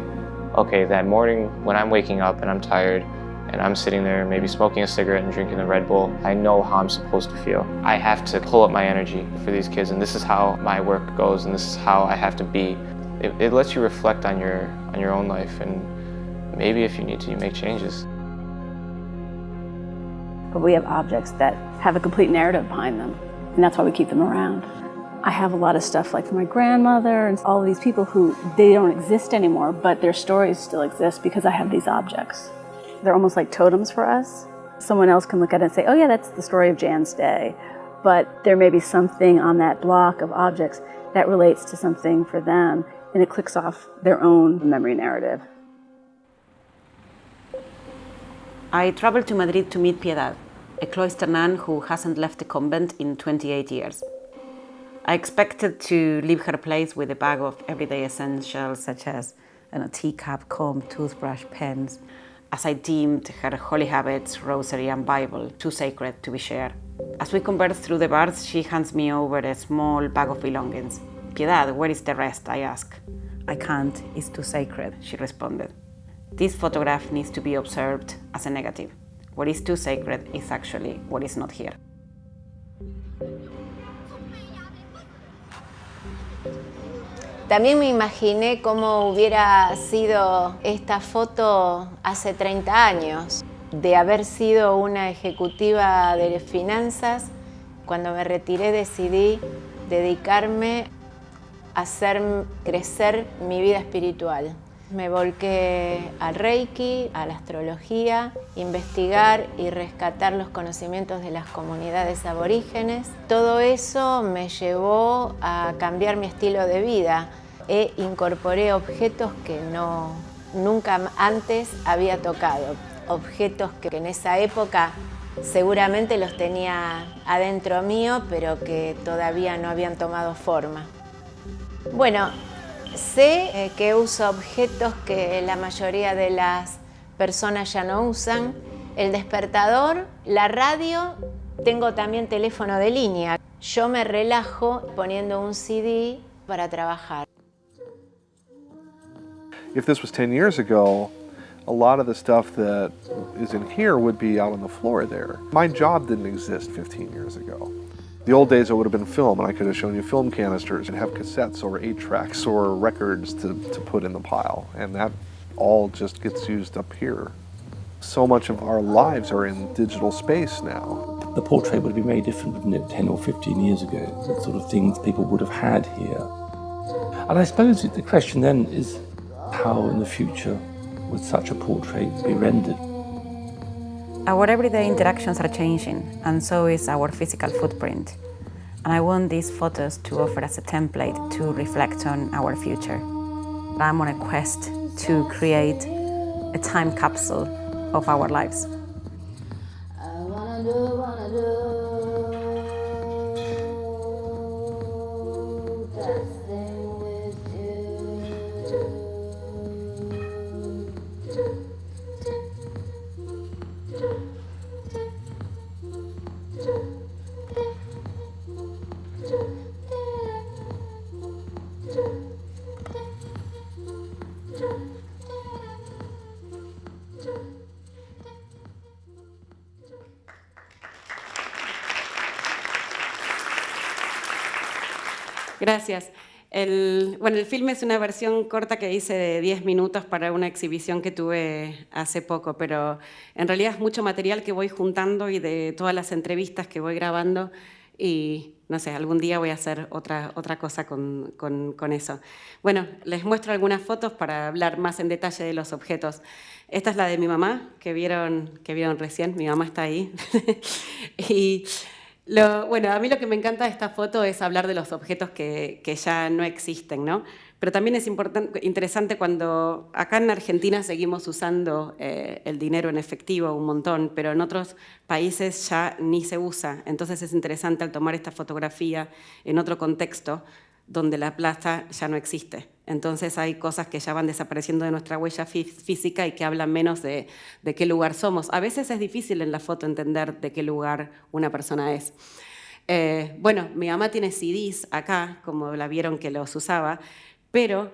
Okay, that morning when I'm waking up and I'm tired and I'm sitting there maybe smoking a cigarette and drinking a Red Bull, I know how I'm supposed to feel. I have to pull up my energy for these kids, and this is how my work goes, and this is how I have to be. It lets you reflect on your own life, and maybe if you need to, you make changes. But we have objects that have a complete narrative behind them, and that's why we keep them around. I have a lot of stuff like from my grandmother and all of these people who, they don't exist anymore, but their stories still exist because I have these objects. They're almost like totems for us. Someone else can look at it and say, oh yeah, that's the story of Jan's day. But there may be something on that block of objects that relates to something for them, and it clicks off their own memory narrative. I traveled to Madrid to meet Piedad, a cloister nun who hasn't left the convent in 28 years. I expected to leave her place with a bag of everyday essentials such as a teacup, comb, toothbrush, pens, as I deemed her holy habits, rosary and Bible too sacred to be shared. As we converse through the bars, she hands me over a small bag of belongings. Piedad, where is the rest? I ask. I can't, it's too sacred, she responded. This photograph needs to be observed as a negative. What is too sacred is actually what is not here. También me imaginé cómo hubiera sido esta foto hace 30 años, de haber sido una ejecutiva de finanzas. Cuando me retiré decidí dedicarme a hacer crecer mi vida espiritual. Me volqué al Reiki, a la astrología, investigar y rescatar los conocimientos de las comunidades aborígenes. Todo eso me llevó a cambiar mi estilo de vida. Incorporé objetos que nunca antes había tocado. Objetos que en esa época seguramente los tenía adentro mío, pero que todavía no habían tomado forma. Bueno, sé que uso objetos que la mayoría de las personas ya no usan. El despertador, la radio, tengo también teléfono de línea. Yo me relajo poniendo un CD para trabajar. If this was 10 years ago, a lot of the stuff that is in here would be out on the floor there. My job didn't exist 15 years ago. The old days it would have been film, and I could have shown you film canisters and have cassettes or 8-tracks or records to put in the pile, and that all just gets used up here. So much of our lives are in digital space now. The portrait would be very different, wouldn't it, 10 or 15 years ago, the sort of things people would have had here. And I suppose the question then is, how in the future would such a portrait be rendered? Our everyday interactions are changing, and so is our physical footprint. And I want these photos to offer us a template to reflect on our future. I'm on a quest to create a time capsule of our lives. Gracias. El filme es una versión corta que hice de 10 minutos para una exhibición que tuve hace poco, pero en realidad es mucho material que voy juntando y de todas las entrevistas que voy grabando y, no sé, algún día voy a hacer otra cosa con eso. Bueno, les muestro algunas fotos para hablar más en detalle de los objetos. Esta es la de mi mamá, que vieron recién. Mi mamá está ahí. Y a mí lo que me encanta de esta foto es hablar de los objetos que ya no existen, ¿no? Pero también es interesante cuando acá en Argentina seguimos usando el dinero en efectivo un montón, pero en otros países ya ni se usa. Entonces es interesante al tomar esta fotografía en otro contexto donde la plata ya no existe. Entonces hay cosas que ya van desapareciendo de nuestra huella física y que hablan menos de qué lugar somos. A veces es difícil en la foto entender de qué lugar una persona es. Mi mamá tiene CDs acá, como la vieron que los usaba, pero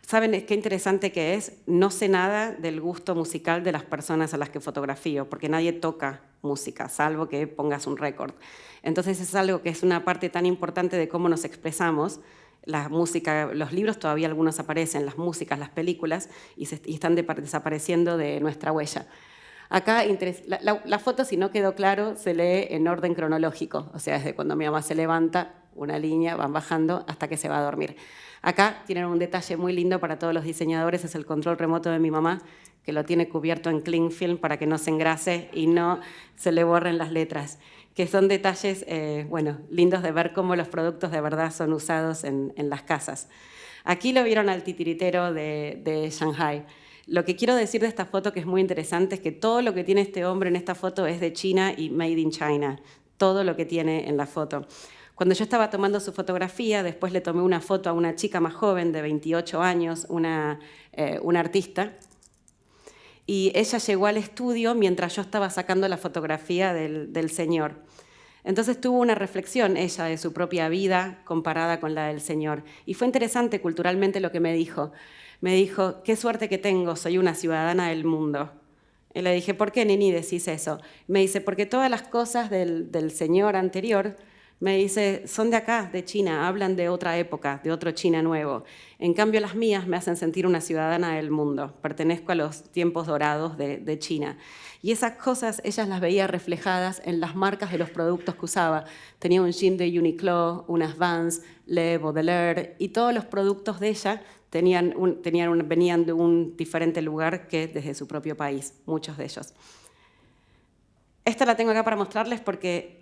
¿saben qué interesante que es? No sé nada del gusto musical de las personas a las que fotografío, porque nadie toca música, salvo que pongas un récord. Entonces es algo que es una parte tan importante de cómo nos expresamos. La música, los libros todavía algunos aparecen, las músicas, las películas, y están desapareciendo de nuestra huella. Acá la foto, si no quedó claro, se lee en orden cronológico, o sea, desde cuando mi mamá se levanta, una línea, van bajando hasta que se va a dormir. Acá tienen un detalle muy lindo para todos los diseñadores, es el control remoto de mi mamá, que lo tiene cubierto en cling film para que no se engrase y no se le borren las letras, que son detalles lindos de ver cómo los productos de verdad son usados en las casas. Aquí lo vieron al titiritero de Shanghai. Lo que quiero decir de esta foto, que es muy interesante, es que todo lo que tiene este hombre en esta foto es de China y made in China, todo lo que tiene en la foto. Cuando yo estaba tomando su fotografía, después le tomé una foto a una chica más joven de 28 años, una artista, y ella llegó al estudio mientras yo estaba sacando la fotografía del señor. Entonces tuvo una reflexión ella de su propia vida comparada con la del señor. Y fue interesante culturalmente lo que me dijo. Me dijo, qué suerte que tengo, soy una ciudadana del mundo. Y le dije, ¿por qué, Nini, decís eso? Me dice, porque todas las cosas del señor anterior, me dice, son de acá, de China, hablan de otra época, de otro China nuevo. En cambio, las mías me hacen sentir una ciudadana del mundo. Pertenezco a los tiempos dorados de China. Y esas cosas, ellas las veía reflejadas en las marcas de los productos que usaba. Tenía un jean de Uniqlo, unas Vans, Le Baudelaire, y todos los productos de ella venían de un diferente lugar que desde su propio país, muchos de ellos. Esta la tengo acá para mostrarles porque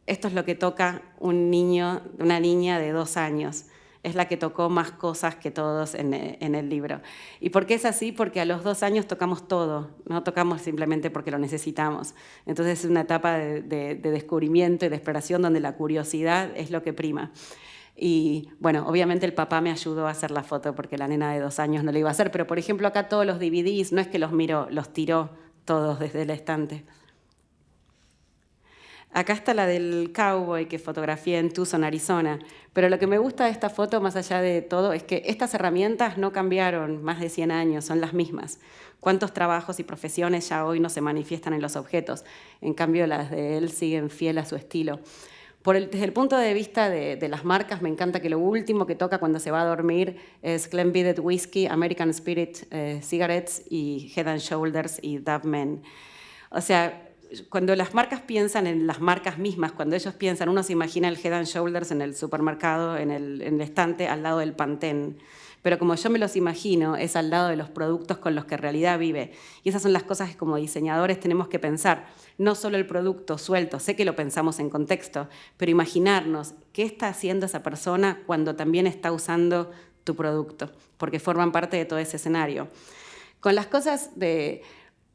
esto es lo que toca un niño, una niña de 2 años. Es la que tocó más cosas que todos en el libro. ¿Y por qué es así? Porque a los 2 años tocamos todo, no tocamos simplemente porque lo necesitamos. Entonces es una etapa de descubrimiento y de exploración donde la curiosidad es lo que prima. Y bueno, obviamente el papá me ayudó a hacer la foto porque la nena de 2 años no lo iba a hacer, pero por ejemplo acá todos los DVDs, no es que los miró, los tiró todos desde el estante. Acá está la del cowboy que fotografié en Tucson, Arizona, pero lo que me gusta de esta foto, más allá de todo, es que estas herramientas no cambiaron más de 100 años, son las mismas. ¿Cuántos trabajos y profesiones ya hoy no se manifiestan en los objetos? En cambio, las de él siguen fiel a su estilo. Desde el punto de vista de las marcas, me encanta que lo último que toca cuando se va a dormir es Glenlivet Whiskey, American Spirit Cigarettes y Head and Shoulders y Dove Men. O sea, cuando las marcas piensan en las marcas mismas, cuando ellos piensan, uno se imagina el Head and Shoulders en el supermercado, en el estante, al lado del Pantene. Pero como yo me los imagino, es al lado de los productos con los que en realidad vive. Y esas son las cosas que como diseñadores tenemos que pensar. No solo el producto suelto, sé que lo pensamos en contexto, pero imaginarnos qué está haciendo esa persona cuando también está usando tu producto, porque forman parte de todo ese escenario. Con las cosas de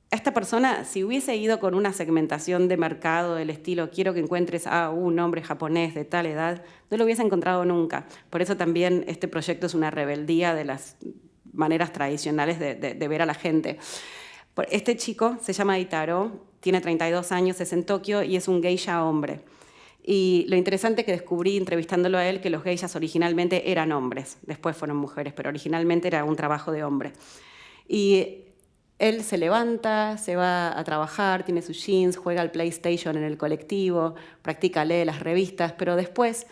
esta persona, si hubiese ido con una segmentación de mercado del estilo quiero que encuentres a un hombre japonés de tal edad, no lo hubiese encontrado nunca. Por eso también este proyecto es una rebeldía de maneras tradicionales de ver a la gente. Este chico se llama Itaro, tiene 32 años, es en Tokio y es un geisha hombre. Y lo interesante que descubrí entrevistándolo a él, que los geishas originalmente eran hombres, después fueron mujeres, pero originalmente era un trabajo de hombre. Y él se levanta, se va a trabajar, tiene sus jeans, juega al PlayStation en el colectivo, practica, lee las revistas, pero después,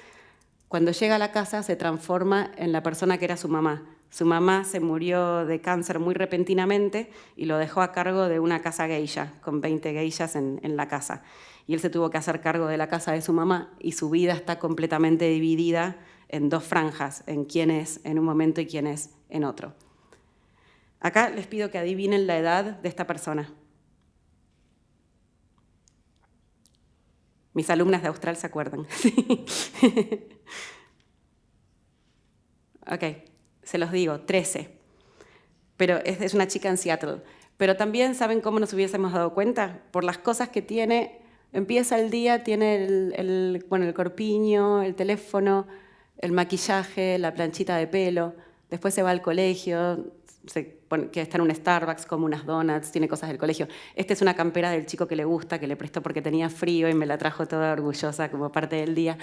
cuando llega a la casa, se transforma en la persona que era su mamá. Su mamá se murió de cáncer muy repentinamente y lo dejó a cargo de una casa geisha, con 20 geishas en la casa. Y él se tuvo que hacer cargo de la casa de su mamá y su vida está completamente dividida en dos franjas, en quién es en un momento y quién es en otro. Acá les pido que adivinen la edad de esta persona. Mis alumnas de Austral se acuerdan. Ok, se los digo, 13. Pero es una chica en Seattle. Pero también, ¿saben cómo nos hubiésemos dado cuenta? Por las cosas que tiene. Empieza el día, tiene el corpiño, el teléfono, el maquillaje, la planchita de pelo. Después se va al colegio, que está en un Starbucks, come unas donuts, tiene cosas del colegio. Esta es una campera del chico que le gusta, que le prestó porque tenía frío y me la trajo toda orgullosa como parte del día.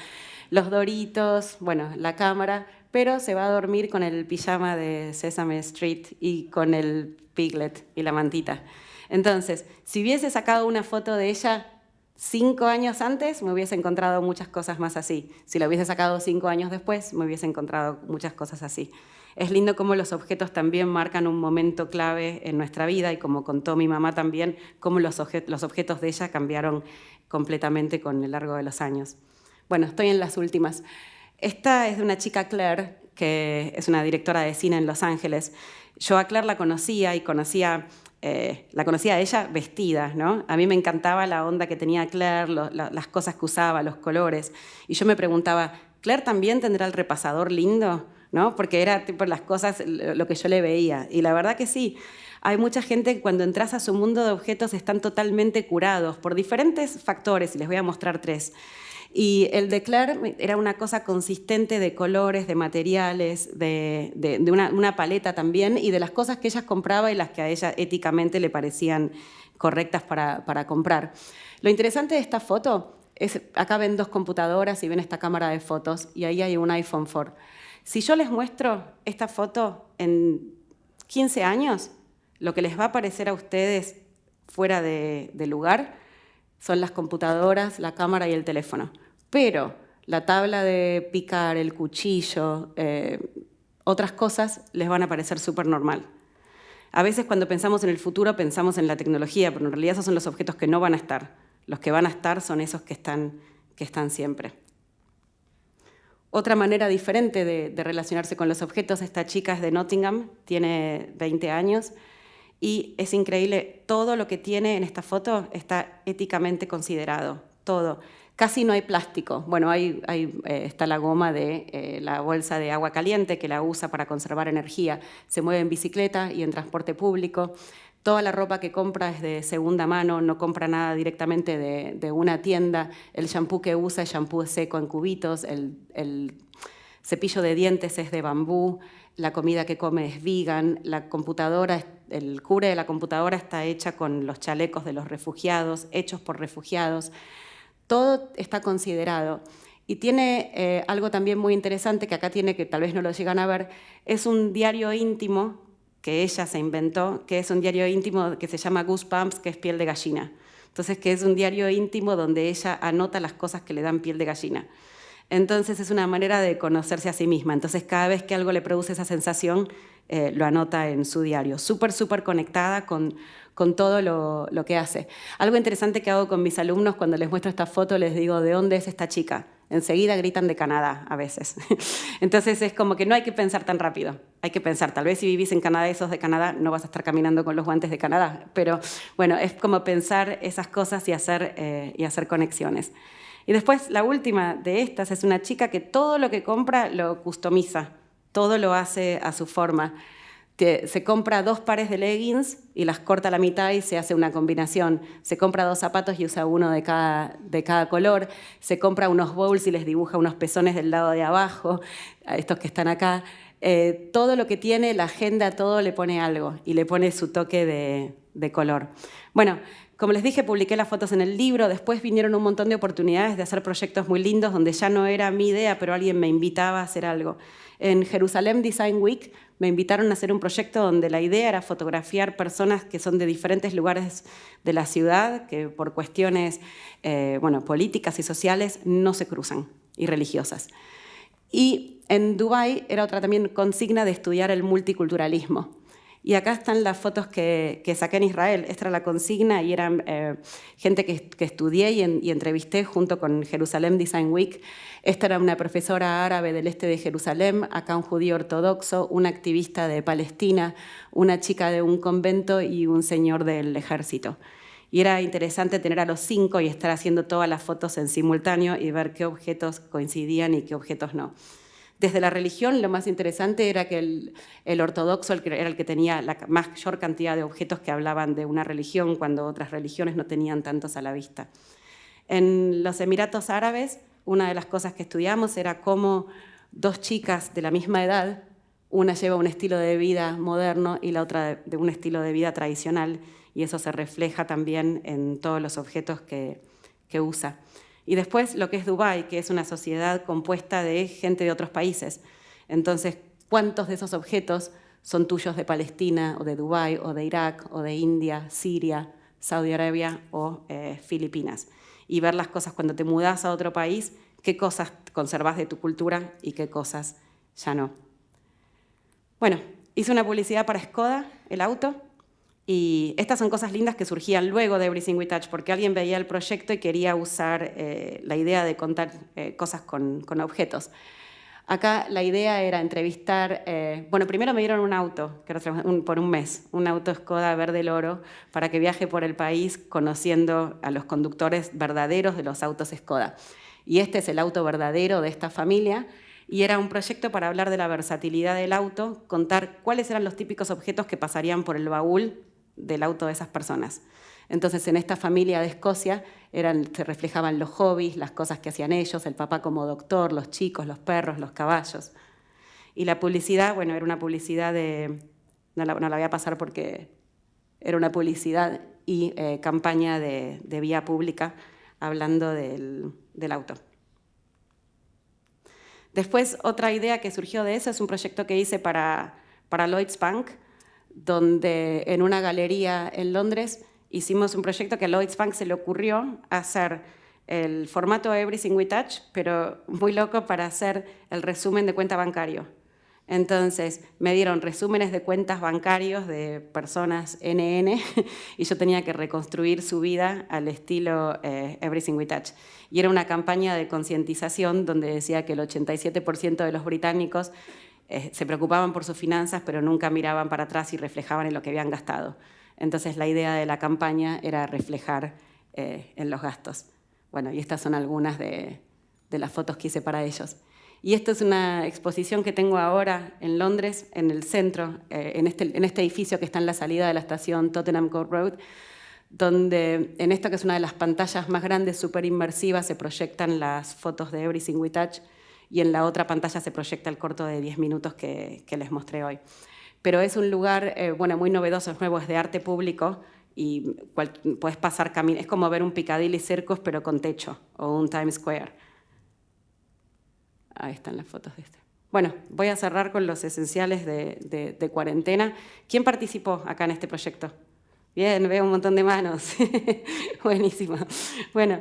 Los Doritos, bueno, la cámara, pero se va a dormir con el pijama de Sesame Street y con el Piglet y la mantita. Entonces, si hubiese sacado una foto de ella 5 años antes, me hubiese encontrado muchas cosas más así. Si la hubiese sacado 5 años después, me hubiese encontrado muchas cosas así. Es lindo cómo los objetos también marcan un momento clave en nuestra vida y como contó mi mamá también, cómo los objetos de ella cambiaron completamente con el largo de los años. Bueno, estoy en las últimas. Esta es de una chica, Claire, que es una directora de cine en Los Ángeles. Yo a Claire la conocía y la conocía a ella vestida, ¿no? A mí me encantaba la onda que tenía Claire, las cosas que usaba, los colores. Y yo me preguntaba, ¿Claire también tendrá el repasador lindo? ¿No? Porque era tipo las cosas, lo que yo le veía. Y la verdad que sí. Hay mucha gente que cuando entras a su mundo de objetos están totalmente curados por diferentes factores, y les voy a mostrar 3. Y el de Claire era una cosa consistente de colores, de materiales, de una paleta también, y de las cosas que ella compraba y las que a ella éticamente le parecían correctas para comprar. Lo interesante de esta foto es, acá ven 2 computadoras y ven esta cámara de fotos, y ahí hay un iPhone 4. Si yo les muestro esta foto en 15 años, lo que les va a parecer a ustedes fuera de lugar son las computadoras, la cámara y el teléfono. Pero la tabla de picar, el cuchillo, otras cosas les van a parecer súper normal. A veces cuando pensamos en el futuro pensamos en la tecnología, pero en realidad esos son los objetos que no van a estar. Los que van a estar son esos que están siempre. Otra manera diferente de relacionarse con los objetos, esta chica es de Nottingham, tiene 20 años y es increíble, todo lo que tiene en esta foto está éticamente considerado, todo. Casi no hay plástico. Bueno, está la goma de la bolsa de agua caliente que la usa para conservar energía. Se mueve en bicicleta y en transporte público. Toda la ropa que compra es de segunda mano, no compra nada directamente de una tienda. El shampoo que usa es shampoo seco en cubitos, el cepillo de dientes es de bambú, la comida que come es vegan, la computadora, el cubre de la computadora está hecha con los chalecos de los refugiados, hechos por refugiados. Todo está considerado. Y tiene algo también muy interesante que acá tiene, que tal vez no lo llegan a ver, es un diario íntimo que ella se inventó, que es un diario íntimo que se llama Goosebumps, que es piel de gallina. Entonces, que es un diario íntimo donde ella anota las cosas que le dan piel de gallina. Entonces, es una manera de conocerse a sí misma. Entonces, cada vez que algo le produce esa sensación, lo anota en su diario. Súper conectada con todo lo que hace. Algo interesante que hago con mis alumnos cuando les muestro esta foto, les digo, ¿de dónde es esta chica? Enseguida gritan de Canadá a veces. Entonces es como que no hay que pensar tan rápido. Hay que pensar, tal vez si vivís en Canadá y sos de Canadá, no vas a estar caminando con los guantes de Canadá. Pero bueno, es como pensar esas cosas y hacer conexiones. Y después la última de estas es una chica que todo lo que compra lo customiza. Todo lo hace a su forma. Se compra 2 pares de leggings y las corta a la mitad y se hace una combinación. Se compra 2 zapatos y usa uno de cada color. Se compra unos bowls y les dibuja unos pezones del lado de abajo, a estos que están acá. todo lo que tiene, la agenda, todo le pone algo y le pone su toque de color. Bueno, como les dije, publiqué las fotos en el libro, después vinieron un montón de oportunidades de hacer proyectos muy lindos donde ya no era mi idea, pero alguien me invitaba a hacer algo. En Jerusalem Design Week me invitaron a hacer un proyecto donde la idea era fotografiar personas que son de diferentes lugares de la ciudad, que por cuestiones políticas y sociales no se cruzan, y religiosas. Y en Dubái era otra también consigna de estudiar el multiculturalismo. Y acá están las fotos que saqué en Israel. Esta era la consigna y eran gente que estudié y entrevisté junto con Jerusalem Design Week. Esta era una profesora árabe del este de Jerusalén, acá un judío ortodoxo, una activista de Palestina, una chica de un convento y un señor del ejército. Y era interesante tener a los 5 y estar haciendo todas las fotos en simultáneo y ver qué objetos coincidían y qué objetos no. Desde la religión, lo más interesante era que el ortodoxo era el que tenía la mayor cantidad de objetos que hablaban de una religión, cuando otras religiones no tenían tantos a la vista. En los Emiratos Árabes, una de las cosas que estudiamos era cómo 2 chicas de la misma edad, una lleva un estilo de vida moderno y la otra de un estilo de vida tradicional, y eso se refleja también en todos los objetos que usa. Y después lo que es Dubái, que es una sociedad compuesta de gente de otros países. Entonces, ¿cuántos de esos objetos son tuyos de Palestina, o de Dubái, o de Irak, o de India, Siria, Saudi Arabia o Filipinas? Y ver las cosas cuando te mudas a otro país, qué cosas conservas de tu cultura y qué cosas ya no. Bueno, hice una publicidad para Skoda, el auto. Y estas son cosas lindas que surgían luego de Everything We Touch, porque alguien veía el proyecto y quería usar la idea de contar cosas con objetos. Acá la idea era entrevistar, primero me dieron un auto por un mes, un auto Skoda verde loro, para que viaje por el país conociendo a los conductores verdaderos de los autos Skoda. Y este es el auto verdadero de esta familia, y era un proyecto para hablar de la versatilidad del auto, contar cuáles eran los típicos objetos que pasarían por el baúl del auto de esas personas. Entonces, en esta familia de Escocia se reflejaban los hobbies, las cosas que hacían ellos, el papá como doctor, los chicos, los perros, los caballos. Y la publicidad, era una publicidad no la voy a pasar porque era una publicidad y campaña de vía pública hablando del auto. Después, otra idea que surgió de eso es un proyecto que hice para Lloyds Bank, donde en una galería en Londres hicimos un proyecto que a Lloyds Bank se le ocurrió hacer el formato Everything We Touch, pero muy loco, para hacer el resumen de cuenta bancario. Entonces me dieron resúmenes de cuentas bancarios de personas NN y yo tenía que reconstruir su vida al estilo Everything We Touch. Y era una campaña de concientización donde decía que el 87% de los británicos se preocupaban por sus finanzas, pero nunca miraban para atrás y reflejaban en lo que habían gastado. Entonces la idea de la campaña era reflejar en los gastos. Bueno, y estas son algunas de las fotos que hice para ellos. Y esto es una exposición que tengo ahora en Londres, en el centro, en este edificio que está en la salida de la estación Tottenham Court Road, donde en esto, que es una de las pantallas más grandes, súper inmersivas, se proyectan las fotos de Everything We Touch, y en la otra pantalla se proyecta el corto de 10 minutos que les mostré hoy. Pero es un lugar muy novedoso, es nuevo, es de arte público, y puedes pasar camino. Es como ver un Piccadilly Circus, pero con techo, o un Times Square. Ahí están las fotos de este. Bueno, voy a cerrar con los esenciales de cuarentena. ¿Quién participó acá en este proyecto? Bien, veo un montón de manos. Buenísimo. Bueno,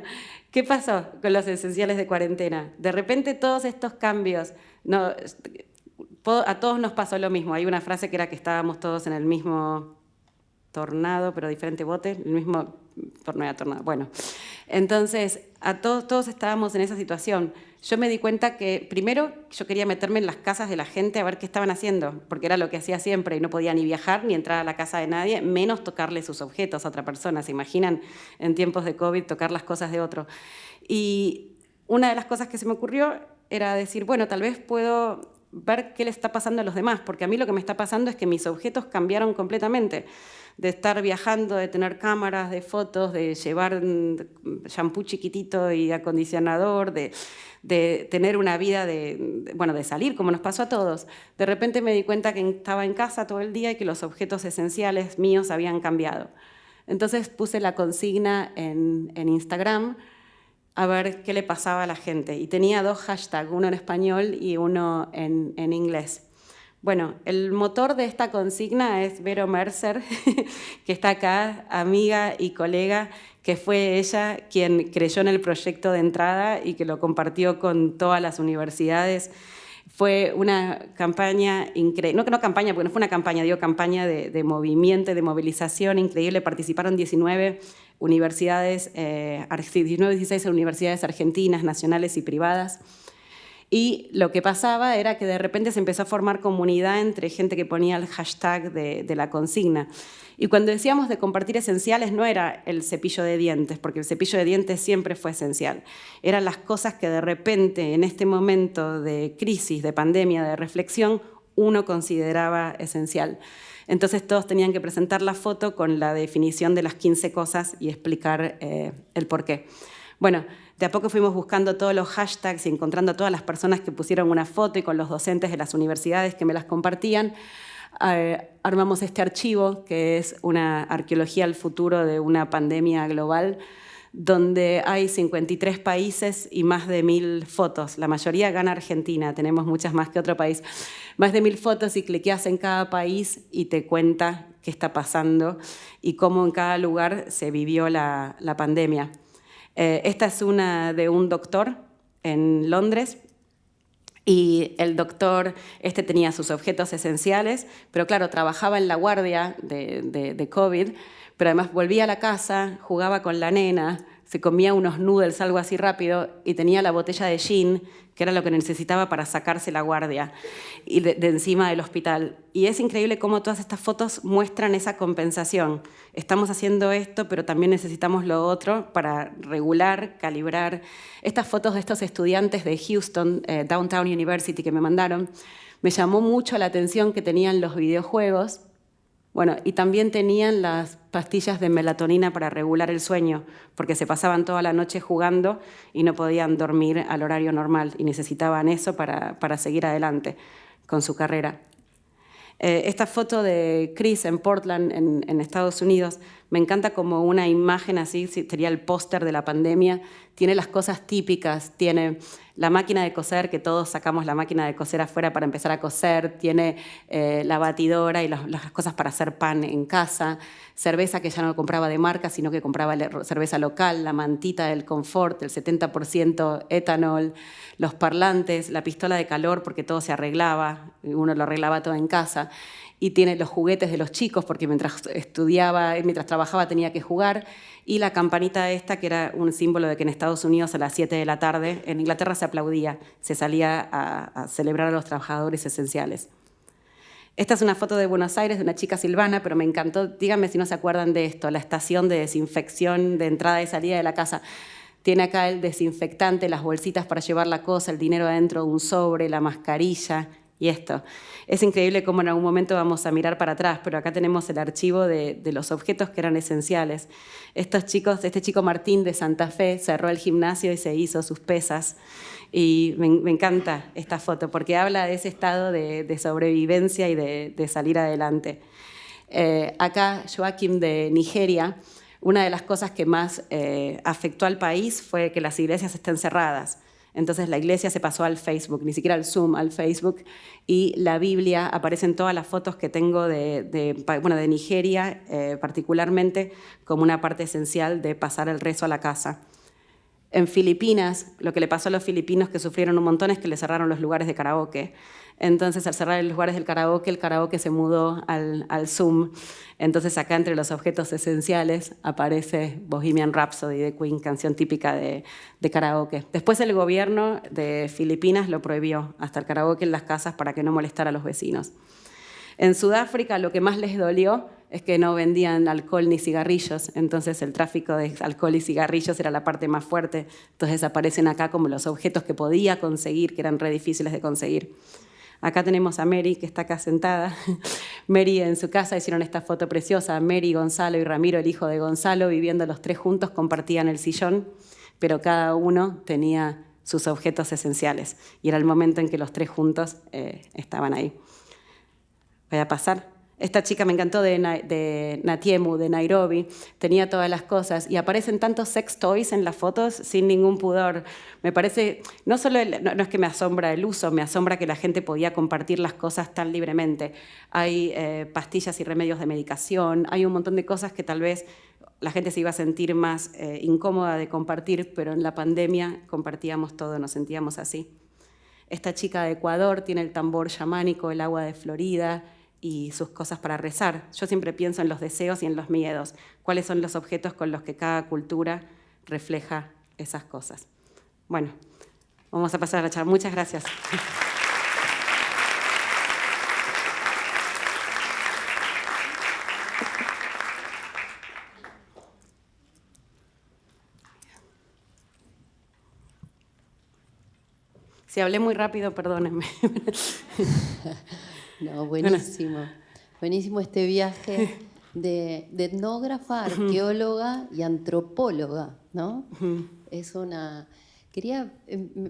¿qué pasó con los esenciales de cuarentena? De repente todos estos cambios, a todos nos pasó lo mismo. Hay una frase que era que estábamos todos en el mismo tornado, pero diferente bote, el mismo tornado. Bueno, entonces todos estábamos en esa situación. Yo me di cuenta que primero yo quería meterme en las casas de la gente a ver qué estaban haciendo, porque era lo que hacía siempre y no podía ni viajar ni entrar a la casa de nadie, menos tocarle sus objetos a otra persona. ¿Se imaginan en tiempos de COVID tocar las cosas de otro? Y una de las cosas que se me ocurrió era decir, bueno, tal vez puedo ver qué le está pasando a los demás, porque a mí lo que me está pasando es que mis objetos cambiaron completamente. de estar viajando, de tener cámaras, de fotos, de llevar shampoo chiquitito y acondicionador, de tener una vida de salir, como nos pasó a todos. De repente me di cuenta que estaba en casa todo el día y que los objetos esenciales míos habían cambiado. Entonces puse la consigna en Instagram a ver qué le pasaba a la gente. Y tenía 2 hashtags, uno en español y uno en inglés. Bueno, el motor de esta consigna es Vero Mercer, que está acá, amiga y colega, que fue ella quien creyó en el proyecto de entrada y que lo compartió con todas las universidades. Fue una campaña increíble, no campaña, porque no fue una campaña, digo campaña de movimiento, de movilización increíble. Participaron 19 universidades, 16 universidades argentinas, nacionales y privadas. Y lo que pasaba era que de repente se empezó a formar comunidad entre gente que ponía el hashtag de la consigna. Y cuando decíamos de compartir esenciales, no era el cepillo de dientes, porque el cepillo de dientes siempre fue esencial. Eran las cosas que de repente, en este momento de crisis, de pandemia, de reflexión, uno consideraba esencial. Entonces todos tenían que presentar la foto con la definición de las 15 cosas y explicar el porqué. Bueno, de a poco fuimos buscando todos los hashtags y encontrando a todas las personas que pusieron una foto y con los docentes de las universidades que me las compartían. Armamos este archivo, que es una arqueología al futuro de una pandemia global, donde hay 53 países y más de 1000 fotos. La mayoría gana Argentina, tenemos muchas más que otro país. Más de 1000 fotos y cliqueas en cada país y te cuenta qué está pasando y cómo en cada lugar se vivió la pandemia. Esta es una de un doctor en Londres y el doctor tenía sus objetos esenciales, pero claro, trabajaba en la guardia de COVID, pero además volvía a la casa, jugaba con la nena, se comía unos noodles, algo así rápido, y tenía la botella de gin, que era lo que necesitaba para sacarse la guardia y de encima del hospital. Y es increíble cómo todas estas fotos muestran esa compensación. Estamos haciendo esto, pero también necesitamos lo otro para regular, calibrar. Estas fotos de estos estudiantes de Houston, Downtown University, que me mandaron, me llamó mucho la atención que tenían los videojuegos. Bueno, y también tenían las pastillas de melatonina para regular el sueño, porque se pasaban toda la noche jugando y no podían dormir al horario normal y necesitaban eso para seguir adelante con su carrera. Esta foto de Chris en Portland, en Estados Unidos, me encanta como una imagen así, sería el póster de la pandemia. Tiene las cosas típicas, tiene la máquina de coser, que todos sacamos la máquina de coser afuera para empezar a coser, tiene la batidora y las cosas para hacer pan en casa, cerveza que ya no compraba de marca, sino que compraba cerveza local, la mantita del confort, el 70% etanol, los parlantes, la pistola de calor porque todo se arreglaba, uno lo arreglaba todo en casa, y tiene los juguetes de los chicos porque mientras trabajaba tenía que jugar, y la campanita esta que era un símbolo de que en Estados Unidos a las 7 de la tarde, en Inglaterra se aplaudía, se salía a celebrar a los trabajadores esenciales. Esta es una foto de Buenos Aires de una chica Silvana, pero me encantó, díganme si no se acuerdan de esto, la estación de desinfección de entrada y salida de la casa. Tiene acá el desinfectante, las bolsitas para llevar la cosa, el dinero adentro de un sobre, la mascarilla y esto. Es increíble cómo en algún momento vamos a mirar para atrás, pero acá tenemos el archivo de los objetos que eran esenciales. Este chico Martín de Santa Fe cerró el gimnasio y se hizo sus pesas. Y me encanta esta foto porque habla de ese estado de sobrevivencia y de salir adelante. Acá Joaquim de Nigeria, una de las cosas que más afectó al país fue que las iglesias estén cerradas. Entonces la iglesia se pasó al Facebook, ni siquiera al Zoom, al Facebook, y la Biblia aparece en todas las fotos que tengo de Nigeria, particularmente como una parte esencial de pasar el rezo a la casa. En Filipinas, lo que le pasó a los filipinos que sufrieron un montón es que le cerraron los lugares de karaoke. Entonces, al cerrar los lugares del karaoke, el karaoke se mudó al Zoom. Entonces, acá entre los objetos esenciales aparece Bohemian Rhapsody de Queen, canción típica de karaoke. Después el gobierno de Filipinas lo prohibió, hasta el karaoke en las casas para que no molestara a los vecinos. En Sudáfrica lo que más les dolió es que no vendían alcohol ni cigarrillos, entonces el tráfico de alcohol y cigarrillos era la parte más fuerte, entonces aparecen acá como los objetos que podía conseguir, que eran re difíciles de conseguir. Acá tenemos a Mary, que está acá sentada. Mary en su casa hicieron esta foto preciosa. Mary, Gonzalo y Ramiro, el hijo de Gonzalo, viviendo los tres juntos, compartían el sillón, pero cada uno tenía sus objetos esenciales. Y era el momento en que los tres juntos estaban ahí. Voy a pasar. Esta chica me encantó de Natiemu, de Nairobi, tenía todas las cosas y aparecen tantos sex toys en las fotos sin ningún pudor. Me parece, no solo, no es que me asombra el uso, me asombra que la gente podía compartir las cosas tan libremente. Hay pastillas y remedios de medicación, hay un montón de cosas que tal vez la gente se iba a sentir más incómoda de compartir, pero en la pandemia compartíamos todo, nos sentíamos así. Esta chica de Ecuador tiene el tambor chamánico, el agua de Florida, y sus cosas para rezar. Yo siempre pienso en los deseos y en los miedos. ¿Cuáles son los objetos con los que cada cultura refleja esas cosas? Bueno, vamos a pasar a la charla. Muchas gracias. Si hablé muy rápido, perdónenme. No, buenísimo. Buenísimo este viaje de etnógrafa, arqueóloga y antropóloga, ¿no? Es una...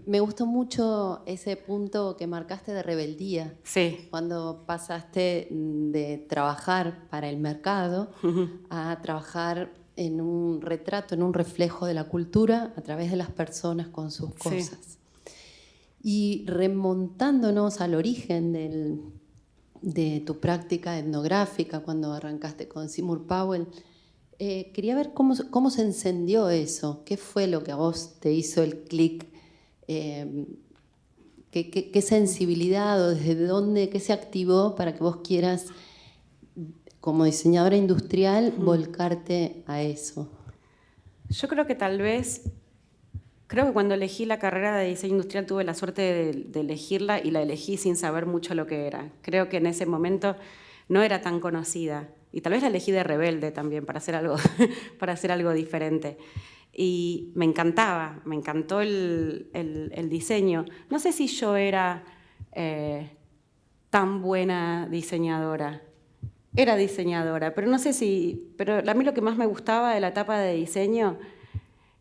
me gustó mucho ese punto que marcaste de rebeldía. Sí. Cuando pasaste de trabajar para el mercado a trabajar en un retrato, en un reflejo de la cultura a través de las personas con sus cosas. Sí. Y remontándonos al origen de tu práctica etnográfica, cuando arrancaste con Seymour Powell, quería ver cómo se encendió eso. ¿Qué fue lo que a vos te hizo el clic? ¿Qué sensibilidad o desde dónde, qué se activó para que vos quieras, como diseñadora industrial, volcarte a eso? Yo creo que tal vez... Creo que cuando elegí la carrera de diseño industrial tuve la suerte de elegirla y la elegí sin saber mucho lo que era. Creo que en ese momento no era tan conocida y tal vez la elegí de rebelde también para hacer algo diferente. Y me encantaba, me encantó el diseño. No sé si yo era tan buena diseñadora. Era diseñadora, pero no sé si... Pero a mí lo que más me gustaba de la etapa de diseño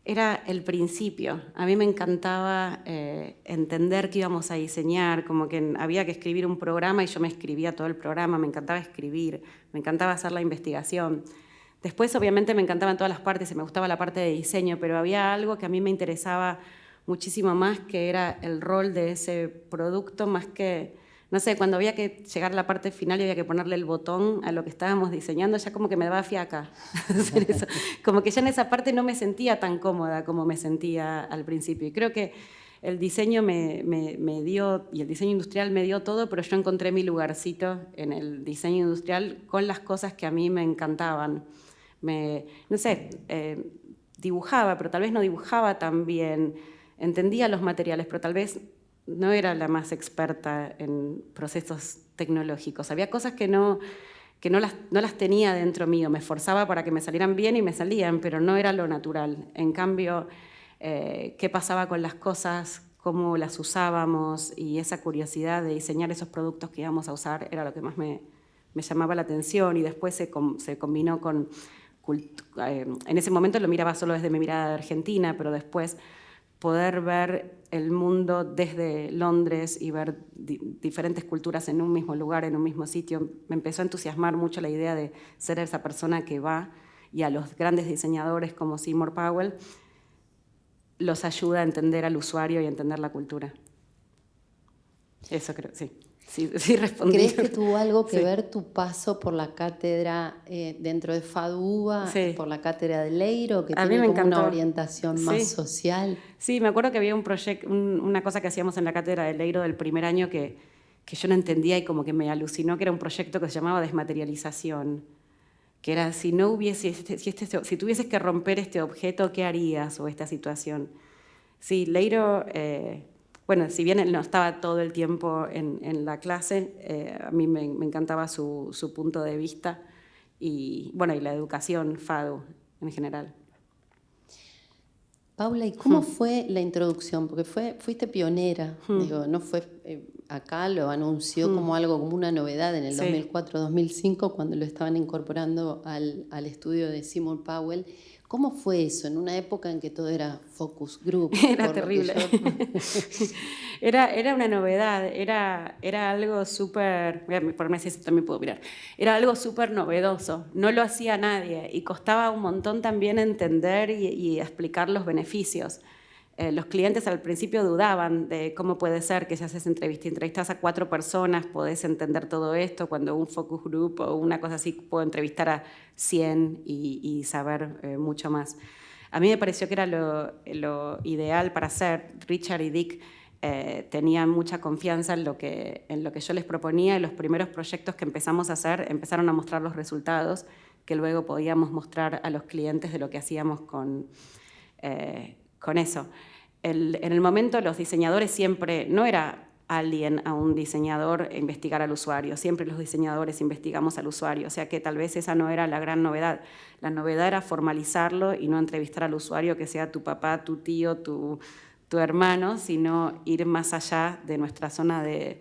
era el principio. A mí me encantaba entender qué íbamos a diseñar, como que había que escribir un programa y yo me escribía todo el programa, me encantaba escribir, me encantaba hacer la investigación. Después, obviamente, me encantaban todas las partes y me gustaba la parte de diseño, pero había algo que a mí me interesaba muchísimo más, que era el rol de ese producto, más que... No sé, cuando había que llegar a la parte final y había que ponerle el botón a lo que estábamos diseñando, ya como que me daba fiaca hacer eso. Como que ya en esa parte no me sentía tan cómoda como me sentía al principio. Y creo que el diseño me dio, y el diseño industrial me dio todo, pero yo encontré mi lugarcito en el diseño industrial con las cosas que a mí me encantaban. No sé, dibujaba, pero tal vez no dibujaba tan bien. Entendía los materiales, pero tal vez... no era la más experta en procesos tecnológicos. Había cosas que no las tenía dentro mío. Me esforzaba para que me salieran bien y me salían, pero no era lo natural. En cambio, qué pasaba con las cosas, cómo las usábamos y esa curiosidad de diseñar esos productos que íbamos a usar era lo que más me llamaba la atención y después se combinó con... en ese momento lo miraba solo desde mi mirada de Argentina, pero después... poder ver el mundo desde Londres y ver diferentes culturas en un mismo lugar, en un mismo sitio, me empezó a entusiasmar mucho la idea de ser esa persona que va y a los grandes diseñadores como Seymour Powell los ayuda a entender al usuario y a entender la cultura. Eso creo, sí. Sí, respondí. ¿Crees que tuvo algo que ver tu paso por la cátedra dentro de FADUBA, por la cátedra de Leiro, que tiene como una orientación más social? Sí, me acuerdo que había un proyecto, una cosa que hacíamos en la cátedra de Leiro del primer año que yo no entendía y como que me alucinó, que era un proyecto que se llamaba desmaterialización, que era si tuvieses que romper este objeto, ¿qué harías? O esta situación. Sí, Leiro... bueno, si bien él no estaba todo el tiempo en la clase, a mí me encantaba su punto de vista y, bueno, y la educación FADU en general. Paula, ¿y cómo fue la introducción? Porque fuiste pionera, digo, no fue acá lo anunció como una novedad en el Sí. 2004-2005 cuando lo estaban incorporando al estudio de Seymour Powell. ¿Cómo fue eso en una época en que todo era focus group? Era terrible. Era una novedad, era algo súper, por mí eso también puedo mirar, era algo súper novedoso, no lo hacía nadie y costaba un montón también entender y explicar los beneficios. Los clientes al principio dudaban de cómo puede ser que si haces entrevistas a 4 personas, podés entender todo esto, cuando un focus group o una cosa así puedo entrevistar a 100 y saber mucho más. A mí me pareció que era lo ideal para hacer. Richard y Dick tenían mucha confianza en lo que yo les proponía, y los primeros proyectos que empezamos a hacer empezaron a mostrar los resultados que luego podíamos mostrar a los clientes de lo que hacíamos con eso. En el momento los diseñadores siempre, no era alien a un diseñador investigar al usuario, siempre los diseñadores investigamos al usuario, o sea que tal vez esa no era la gran novedad. La novedad era formalizarlo y no entrevistar al usuario que sea tu papá, tu tío, tu hermano, sino ir más allá de nuestra zona de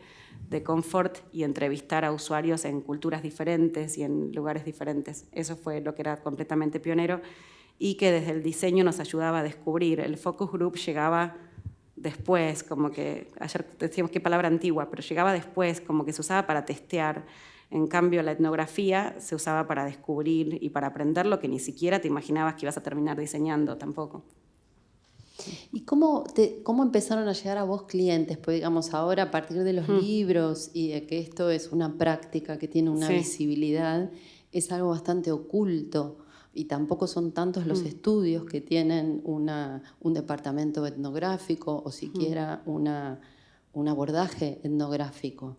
confort y entrevistar a usuarios en culturas diferentes y en lugares diferentes. Eso fue lo que era completamente pionero y que desde el diseño nos ayudaba a descubrir. El focus group llegaba después, como que, ayer decíamos qué palabra antigua, pero llegaba después, como que se usaba para testear. En cambio, la etnografía se usaba para descubrir y para aprender lo que ni siquiera te imaginabas que ibas a terminar diseñando tampoco. ¿Y cómo empezaron a llegar a vos clientes? Pues digamos, ahora a partir de los libros y de que esto es una práctica que tiene una visibilidad, es algo bastante oculto. Y tampoco son tantos los estudios que tienen un departamento etnográfico o siquiera un abordaje etnográfico.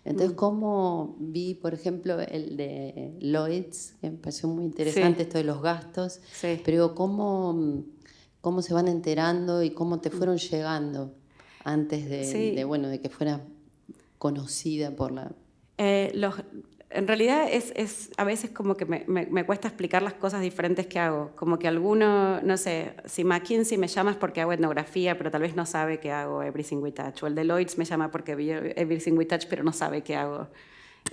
Entonces, ¿cómo vi, por ejemplo, el de Lloyd's, que me pareció muy interesante, esto de los gastos, pero cómo se van enterando y cómo te fueron llegando antes de que fuera conocida por la... En realidad a veces como que me cuesta explicar las cosas diferentes que hago. Como que alguno, no sé, si McKinsey me llama es porque hago etnografía, pero tal vez no sabe que hago Everything We Touch. O el de Lloyd's me llama porque vi Everything We Touch, pero no sabe que hago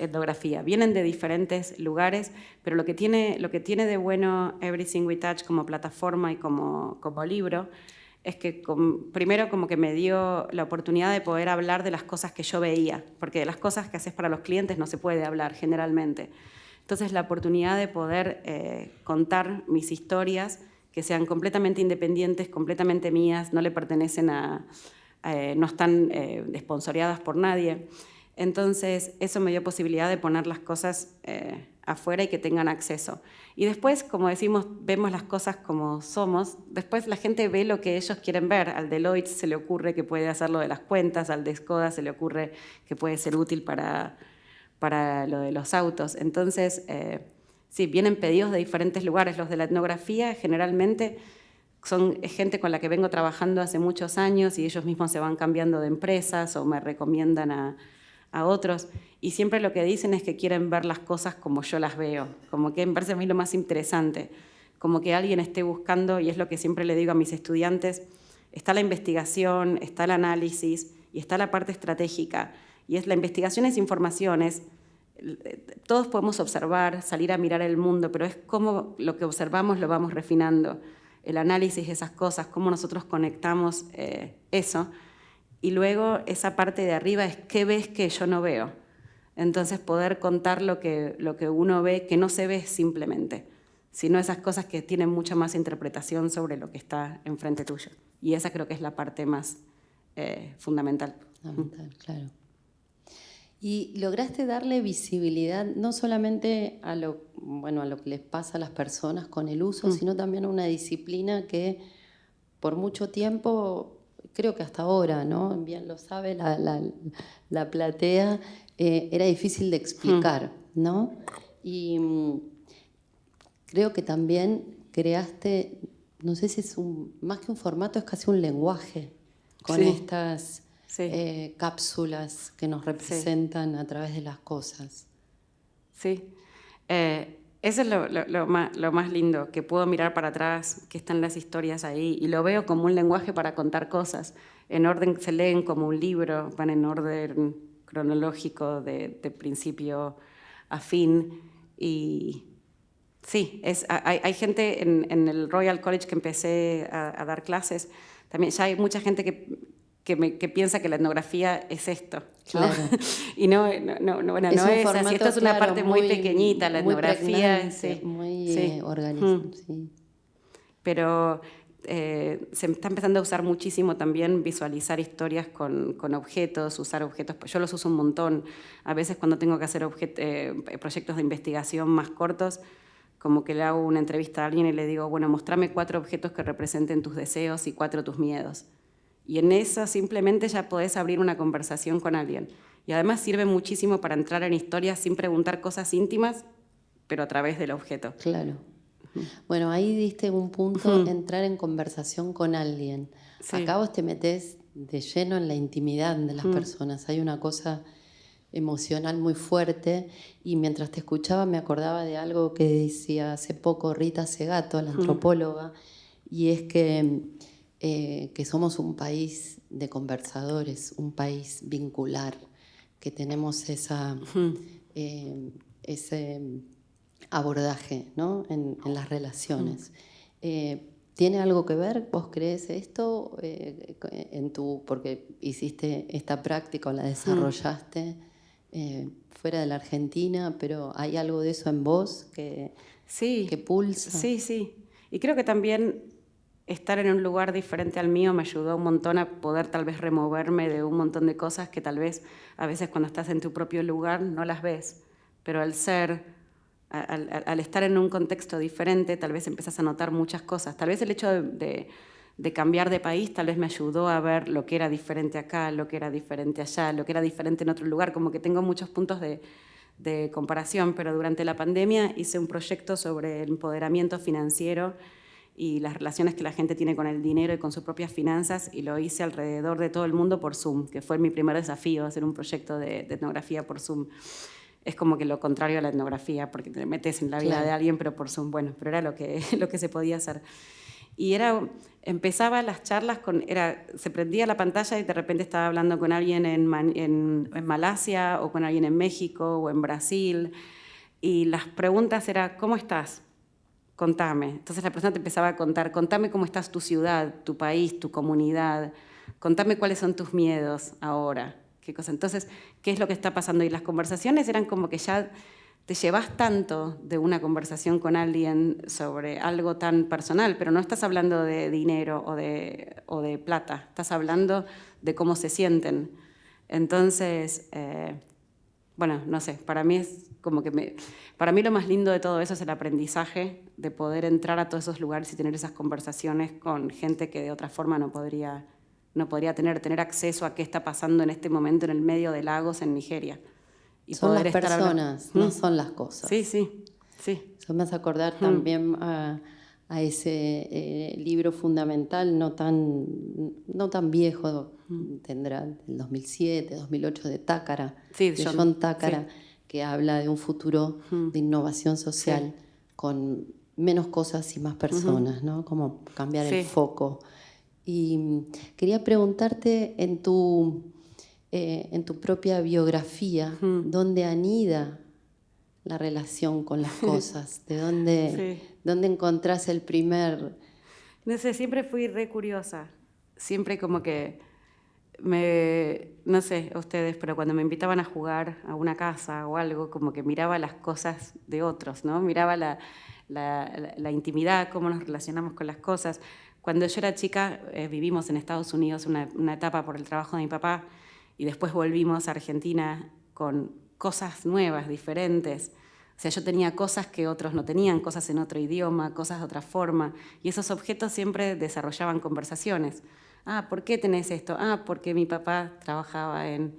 etnografía. Vienen de diferentes lugares, pero lo que tiene de bueno Everything We Touch como plataforma y como libro es que primero como que me dio la oportunidad de poder hablar de las cosas que yo veía, porque de las cosas que haces para los clientes no se puede hablar generalmente. Entonces la oportunidad de poder contar mis historias que sean completamente independientes, completamente mías, no le pertenecen no están esponsoreadas por nadie. Entonces eso me dio posibilidad de poner las cosas afuera y que tengan acceso. Y después, como decimos, vemos las cosas como somos. Después la gente ve lo que ellos quieren ver. Al Deloitte se le ocurre que puede hacer lo de las cuentas, al de Skoda se le ocurre que puede ser útil para lo de los autos. Entonces, sí, vienen pedidos de diferentes lugares. Los de la etnografía generalmente son gente con la que vengo trabajando hace muchos años y ellos mismos se van cambiando de empresas o me recomiendan a otros, y siempre lo que dicen es que quieren ver las cosas como yo las veo, como que me parece a mí lo más interesante, como que alguien esté buscando, y es lo que siempre le digo a mis estudiantes, está la investigación, está el análisis y está la parte estratégica, y la investigación es información, todos podemos observar, salir a mirar el mundo, pero es cómo lo que observamos lo vamos refinando, el análisis de esas cosas, cómo nosotros conectamos eso. Y luego esa parte de arriba es qué ves que yo no veo. Entonces poder contar lo que uno ve, que no se ve simplemente, sino esas cosas que tienen mucha más interpretación sobre lo que está enfrente tuyo. Y esa creo que es la parte más fundamental. Fundamental, claro. Y lograste darle visibilidad no solamente a lo que les pasa a las personas con el uso, sino también a una disciplina que por mucho tiempo... Creo que hasta ahora, ¿no? Bien lo sabe la platea, era difícil de explicar, ¿no? Y creo que también creaste, no sé si es más que un formato, es casi un lenguaje con estas cápsulas que nos representan a través de las cosas. Sí. Eso es lo más lindo, que puedo mirar para atrás, que están las historias ahí, y lo veo como un lenguaje para contar cosas. En orden, se leen como un libro, van en orden cronológico de principio a fin. Y sí, hay gente en el Royal College que empecé a dar clases, también ya hay mucha gente que piensa que la etnografía es esto, ¿no? Claro. Y no es así. Esto es una parte muy pequeñita, la etnografía. Sí, muy organizada. Sí. Pero se está empezando a usar muchísimo también visualizar historias con objetos, usar objetos. Yo los uso un montón. A veces cuando tengo que hacer proyectos de investigación más cortos, como que le hago una entrevista a alguien y le digo, bueno, mostrame 4 objetos que representen tus deseos y 4 tus miedos. Y en eso simplemente ya podés abrir una conversación con alguien. Y además sirve muchísimo para entrar en historias sin preguntar cosas íntimas, pero a través del objeto. Claro. Bueno, ahí diste un punto, entrar en conversación con alguien. Sí. Acá vos te metés de lleno en la intimidad de las personas. Hay una cosa emocional muy fuerte, y mientras te escuchaba me acordaba de algo que decía hace poco Rita Segato, la antropóloga, y es que somos un país de conversadores, un país vincular, que tenemos ese abordaje, ¿no? en las relaciones. ¿Tiene algo que ver, vos crees esto, porque hiciste esta práctica o la desarrollaste fuera de la Argentina, pero hay algo de eso en vos que pulsa? Sí. Y creo que también estar en un lugar diferente al mío me ayudó un montón a poder tal vez removerme de un montón de cosas que tal vez a veces cuando estás en tu propio lugar no las ves, pero al estar en un contexto diferente tal vez empiezas a notar muchas cosas. Tal vez el hecho de cambiar de país tal vez me ayudó a ver lo que era diferente acá, lo que era diferente allá, lo que era diferente en otro lugar, como que tengo muchos puntos de comparación, pero durante la pandemia hice un proyecto sobre el empoderamiento financiero y las relaciones que la gente tiene con el dinero y con sus propias finanzas, y lo hice alrededor de todo el mundo por Zoom, que fue mi primer desafío, hacer un proyecto de etnografía por Zoom. Es como que lo contrario a la etnografía, porque te metes en la vida de alguien, pero por Zoom, bueno, pero era lo que se podía hacer. Y empezaba las charlas se prendía la pantalla y de repente estaba hablando con alguien en Malasia, o con alguien en México, o en Brasil, y las preguntas eran, ¿cómo estás? Contame. Entonces la persona te empezaba a contar, contame cómo estás tu ciudad, tu país, tu comunidad, contame cuáles son tus miedos ahora, qué cosa. Entonces, ¿qué es lo que está pasando? Y las conversaciones eran como que ya te llevas tanto de una conversación con alguien sobre algo tan personal, pero no estás hablando de dinero o de plata, estás hablando de cómo se sienten. Entonces, bueno, no sé, para mí es como que para mí lo más lindo de todo eso es el aprendizaje, de poder entrar a todos esos lugares y tener esas conversaciones con gente que de otra forma no podría tener acceso a qué está pasando en este momento en el medio de Lagos en Nigeria. Y son las personas, no son las cosas. Sí. Eso me hace acordar también a ese libro fundamental, no tan viejo, tendrá el 2007, 2008, de Thakara, de John Thakara, que habla de un futuro de innovación social con menos cosas y más personas, ¿no? Como cambiar el foco. Y quería preguntarte en tu propia biografía, ¿dónde anida la relación con las cosas? ¿De dónde encontrás el primer...? No sé, siempre fui re curiosa. Siempre como que no sé a ustedes, pero cuando me invitaban a jugar a una casa o algo, como que miraba las cosas de otros, ¿no? Miraba la intimidad, cómo nos relacionamos con las cosas. Cuando yo era chica, vivimos en Estados Unidos una etapa por el trabajo de mi papá, y después volvimos a Argentina con cosas nuevas, diferentes. O sea, yo tenía cosas que otros no tenían, cosas en otro idioma, cosas de otra forma, y esos objetos siempre desarrollaban conversaciones. Ah, ¿por qué tenés esto? Ah, porque mi papá trabajaba en...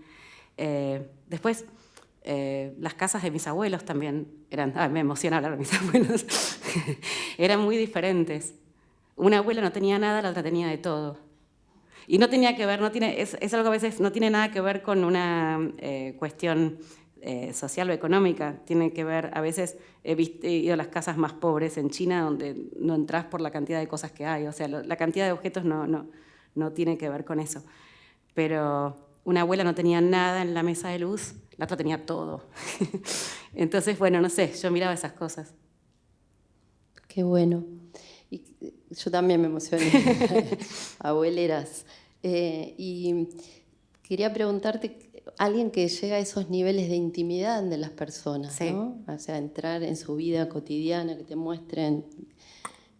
Después, las casas de mis abuelos también eran... me emociona hablar de mis abuelos. Eran muy diferentes. Una abuela no tenía nada, la otra tenía de todo. Y no tenía que ver, es algo a veces no tiene nada que ver con una cuestión social o económica. Tiene que ver, a veces he ido a las casas más pobres en China donde no entras por la cantidad de cosas que hay. O sea, la cantidad de objetos no tiene que ver con eso. Pero una abuela no tenía nada en la mesa de luz, la otra tenía todo. Entonces, bueno, no sé, yo miraba esas cosas. Qué bueno. Y yo también me emocioné. Abueleras. Y quería preguntarte, alguien que llega a esos niveles de intimidad de las personas, sí. ¿no? O sea, entrar en su vida cotidiana, que te muestren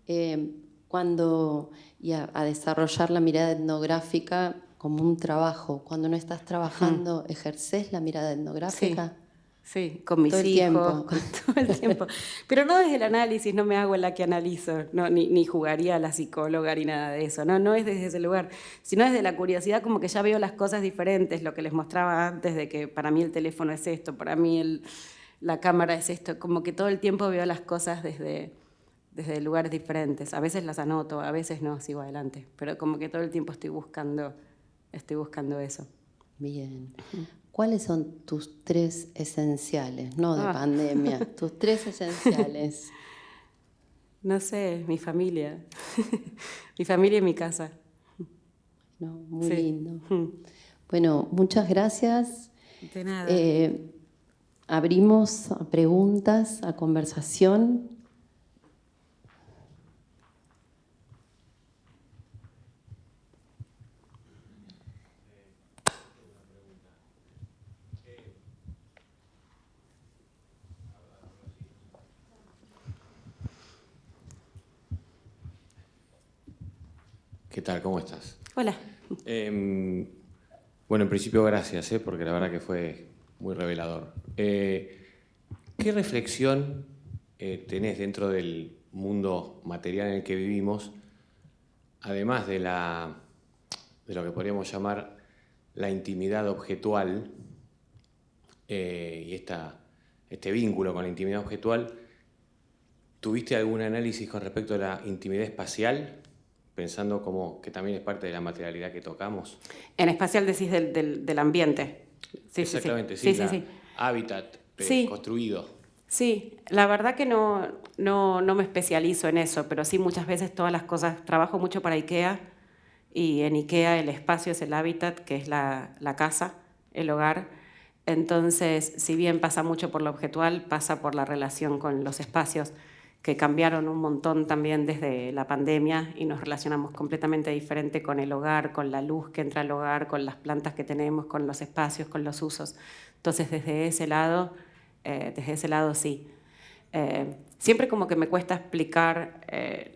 y a desarrollar la mirada etnográfica como un trabajo. Cuando no estás trabajando, ¿ejercés la mirada etnográfica? Sí, con mis hijos, con todo el tiempo. Pero no desde el análisis, no me hago en la que analizo, no, ni jugaría a la psicóloga ni nada de eso, no es desde ese lugar, sino desde la curiosidad, como que ya veo las cosas diferentes, lo que les mostraba antes de que para mí el teléfono es esto, para mí la cámara es esto, como que todo el tiempo veo las cosas desde lugares diferentes. A veces las anoto, a veces no, sigo adelante, pero como que todo el tiempo estoy buscando eso. Bien. ¿Cuáles son tus 3 esenciales? No de pandemia, tus 3 esenciales. No sé, mi familia. Mi familia y mi casa. No, muy lindo. Bueno, muchas gracias. De nada. Abrimos a preguntas, a conversación. ¿Qué tal? ¿Cómo estás? Hola. Bueno, en principio gracias, porque la verdad que fue muy revelador. ¿Qué reflexión tenés dentro del mundo material en el que vivimos, además de lo que podríamos llamar la intimidad objetual y este vínculo con la intimidad objetual? ¿Tuviste algún análisis con respecto a la intimidad espacial? Pensando como que también es parte de la materialidad que tocamos. En espacial decís del ambiente. Sí, exactamente, sí. Hábitat construido. Sí, la verdad que no me especializo en eso, pero sí muchas veces todas las cosas, trabajo mucho para IKEA, y en IKEA el espacio es el hábitat, que es la casa, el hogar. Entonces, si bien pasa mucho por lo objetual, pasa por la relación con los espacios, que cambiaron un montón también desde la pandemia y nos relacionamos completamente diferente con el hogar, con la luz que entra al hogar, con las plantas que tenemos, con los espacios, con los usos. Entonces, desde ese lado sí. Siempre como que me cuesta explicar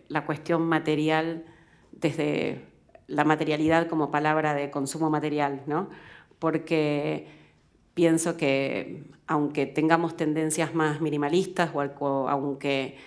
la cuestión material desde la materialidad como palabra de consumo material, ¿no? Porque pienso que aunque tengamos tendencias más minimalistas o aunque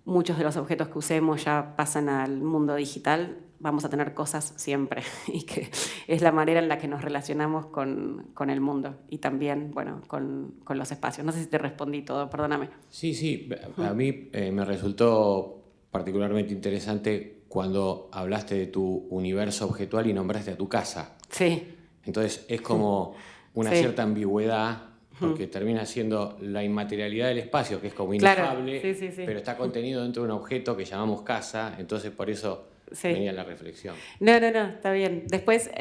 muchos de los objetos que usemos ya pasan al mundo digital, vamos a tener cosas siempre, y que es la manera en la que nos relacionamos con el mundo y también, bueno, con los espacios. No sé si te respondí todo, perdóname. Sí, a mí me resultó particularmente interesante cuando hablaste de tu universo objetual y nombraste a tu casa. Sí. Entonces es como una cierta ambigüedad, porque termina siendo la inmaterialidad del espacio, que es como inefable, sí. pero está contenido dentro de un objeto que llamamos casa, entonces por eso venía la reflexión. No, está bien. Después,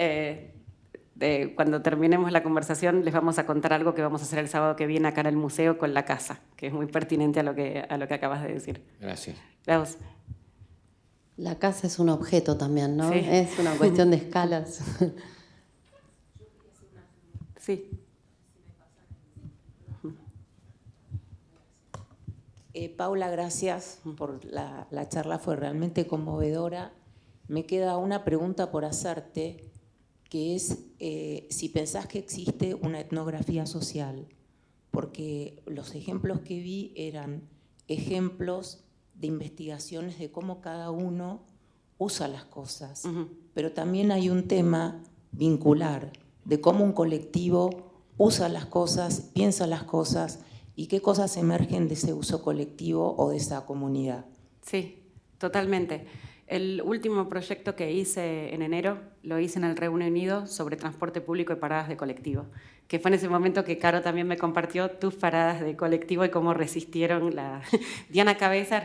cuando terminemos la conversación, les vamos a contar algo que vamos a hacer el sábado que viene acá en el museo con la casa, que es muy pertinente a lo que acabas de decir. Gracias. Gracias. La casa es un objeto también, ¿no? Sí. Es una cuestión de escalas. Sí. Paula, gracias por la charla, fue realmente conmovedora. Me queda una pregunta por hacerte, que es si pensás que existe una etnografía social, porque los ejemplos que vi eran ejemplos de investigaciones de cómo cada uno usa las cosas, pero también hay un tema vincular de cómo un colectivo usa las cosas, piensa las cosas y qué cosas emergen de ese uso colectivo o de esa comunidad. Sí, totalmente. El último proyecto que hice en enero lo hice en el Reino Unido sobre transporte público y paradas de colectivo. que fue en ese momento que Caro también me compartió tus paradas de colectivo y cómo resistieron Diana Cabeza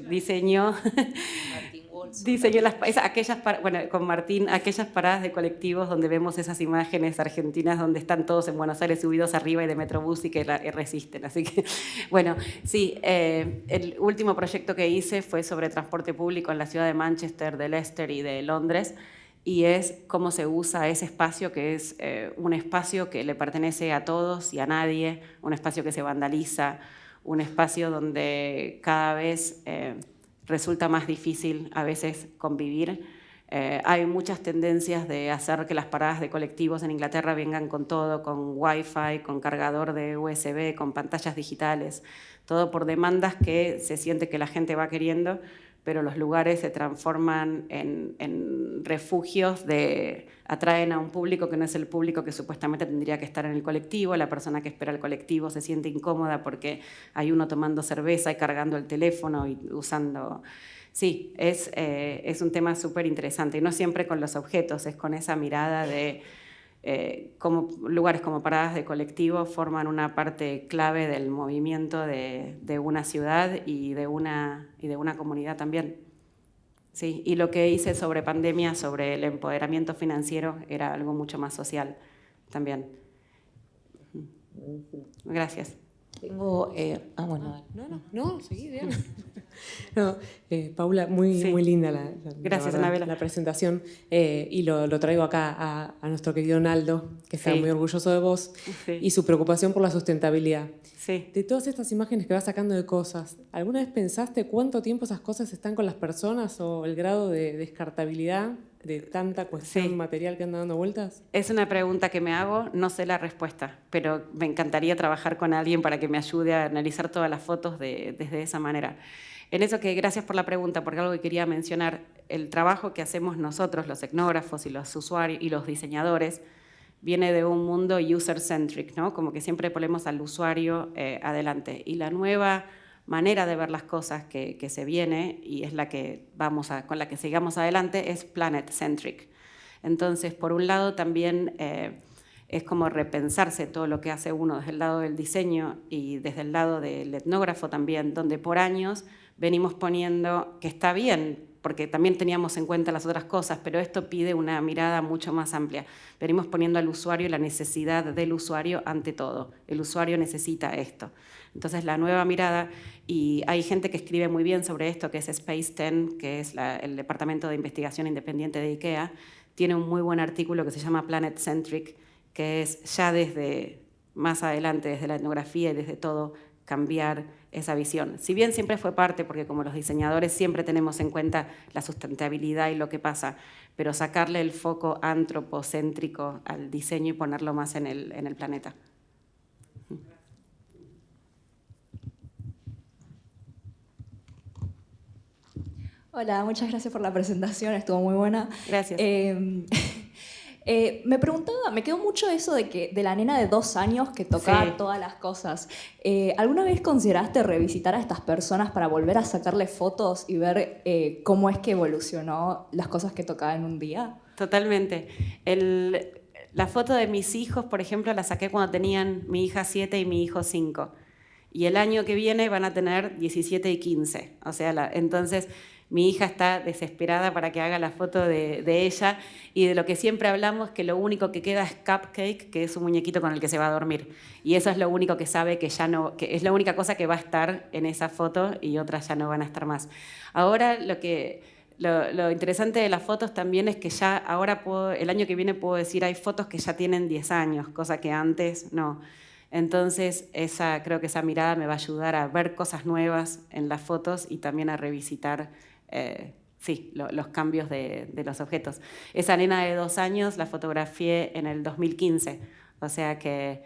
diseñó con Martín aquellas paradas de colectivos donde vemos esas imágenes argentinas donde están todos en Buenos Aires subidos arriba y de Metrobús y que resisten. Así que, bueno, sí, el último proyecto que hice fue sobre transporte público en la ciudad de Manchester, de Leicester y de Londres, y es cómo se usa ese espacio que es un espacio que le pertenece a todos y a nadie, un espacio que se vandaliza, un espacio donde cada vez resulta más difícil a veces convivir. Hay muchas tendencias de hacer que las paradas de colectivos en Inglaterra vengan con todo, con Wi-Fi, con cargador de USB, con pantallas digitales, todo por demandas que se siente que la gente va queriendo, pero los lugares se transforman en refugios, atraen a un público que no es el público que supuestamente tendría que estar en el colectivo, la persona que espera el colectivo se siente incómoda porque hay uno tomando cerveza y cargando el teléfono y usando... Sí, es un tema súper interesante, y no siempre con los objetos, es con esa mirada de cómo lugares como paradas de colectivo forman una parte clave del movimiento de una ciudad y de una comunidad también. Sí, y lo que hice sobre pandemia, sobre el empoderamiento financiero, era algo mucho más social también. Gracias. Tengo... No, seguí, Diana. No, Paula, muy linda Gracias, Anabela. la presentación, y lo traigo acá a nuestro querido Naldo, que está muy orgulloso de vos, y su preocupación por la sustentabilidad. Sí. De todas estas imágenes que vas sacando de cosas, ¿alguna vez pensaste cuánto tiempo esas cosas están con las personas o el grado de descartabilidad de tanta cuestión material que anda dando vueltas? Es una pregunta que me hago, no sé la respuesta, pero me encantaría trabajar con alguien para que me ayude a analizar todas las fotos desde esa manera. En eso que gracias por la pregunta, porque algo que quería mencionar, el trabajo que hacemos nosotros, los etnógrafos y los usuarios y los diseñadores, viene de un mundo user-centric, ¿no? Como que siempre ponemos al usuario adelante. Y la nueva manera de ver las cosas que se viene, y es la que con la que sigamos adelante, es planet-centric. Entonces, por un lado, también es como repensarse todo lo que hace uno desde el lado del diseño y desde el lado del etnógrafo también, donde por años venimos poniendo que está bien, porque también teníamos en cuenta las otras cosas, pero esto pide una mirada mucho más amplia. Venimos poniendo al usuario, la necesidad del usuario ante todo. El usuario necesita esto. Entonces, la nueva mirada, y hay gente que escribe muy bien sobre esto, que es Space 10, que es el departamento de investigación independiente de IKEA, tiene un muy buen artículo que se llama Planet Centric, que es ya desde más adelante, desde la etnografía y desde todo, cambiar esa visión. Si bien siempre fue parte, porque como los diseñadores siempre tenemos en cuenta la sustentabilidad y lo que pasa, pero sacarle el foco antropocéntrico al diseño y ponerlo más en el planeta. Hola, muchas gracias por la presentación, estuvo muy buena. Gracias. Me preguntaba, me quedó mucho eso de la nena de 2 años que tocaba todas las cosas. ¿Alguna vez consideraste revisitar a estas personas para volver a sacarle fotos y ver cómo es que evolucionó las cosas que tocaba en un día? Totalmente. La foto de mis hijos, por ejemplo, la saqué cuando tenían mi hija 7 y mi hijo 5. Y el año que viene van a tener 17 y 15. O sea, entonces... Mi hija está desesperada para que haga la foto de ella, y de lo que siempre hablamos, que lo único que queda es Cupcake, que es un muñequito con el que se va a dormir. Y eso es lo único que sabe que ya no, que es la única cosa que va a estar en esa foto y otras ya no van a estar más. Ahora lo interesante de las fotos también es que ya ahora el año que viene puedo decir hay fotos que ya tienen 10 años, cosa que antes no. Entonces creo que esa mirada me va a ayudar a ver cosas nuevas en las fotos y también a revisitar los cambios de los objetos. Esa nena de 2 años la fotografié en el 2015, o sea que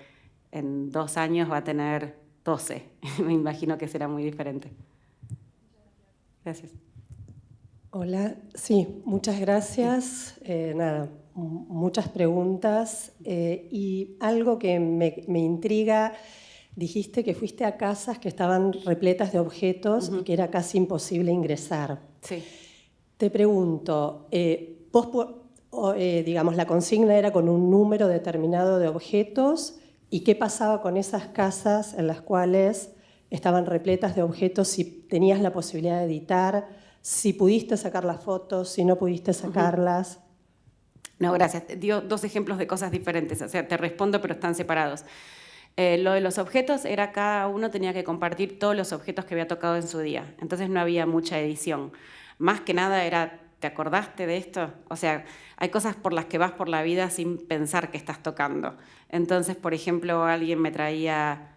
en 2 años va a tener 12. Me imagino que será muy diferente. Gracias. Hola, sí, muchas gracias. Muchas preguntas y algo que me intriga. Dijiste que fuiste a casas que estaban repletas de objetos y que era casi imposible ingresar. Sí. Te pregunto, vos digamos, la consigna era con un número determinado de objetos y qué pasaba con esas casas en las cuales estaban repletas de objetos, si tenías la posibilidad de editar, si pudiste sacar las fotos, si no pudiste sacarlas. No, gracias. Dio 2 ejemplos de cosas diferentes, o sea, te respondo, pero están separados. Lo de los objetos era cada uno tenía que compartir todos los objetos que había tocado en su día, entonces no había mucha edición. Más que nada era, ¿te acordaste de esto? O sea, hay cosas por las que vas por la vida sin pensar que estás tocando. Entonces, por ejemplo, alguien me traía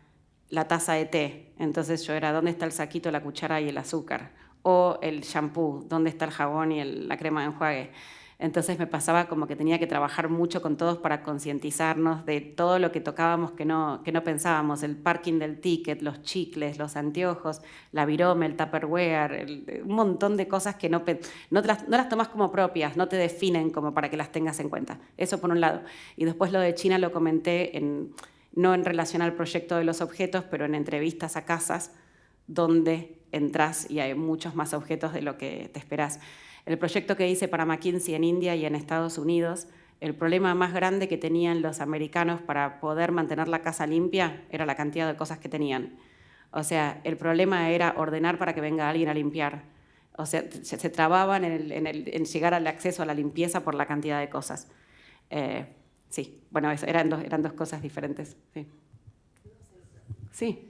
la taza de té, entonces yo era, ¿dónde está el saquito, la cuchara y el azúcar? O el shampoo, ¿dónde está el jabón y la crema de enjuague? Entonces me pasaba como que tenía que trabajar mucho con todos para concientizarnos de todo lo que tocábamos que no pensábamos, el parking del ticket, los chicles, los anteojos, la virome, el Tupperware, un montón de cosas que no las tomas como propias, no te definen como para que las tengas en cuenta. Eso por un lado. Y después lo de China lo comenté, no en relación al proyecto de los objetos, pero en entrevistas a casas donde entras y hay muchos más objetos de lo que te esperás. El proyecto que hice para McKinsey en India y en Estados Unidos, el problema más grande que tenían los americanos para poder mantener la casa limpia era la cantidad de cosas que tenían. O sea, el problema era ordenar para que venga alguien a limpiar. O sea, se trababan en llegar al acceso a la limpieza por la cantidad de cosas. Sí, bueno, eso, eran dos cosas diferentes. Sí. Sí.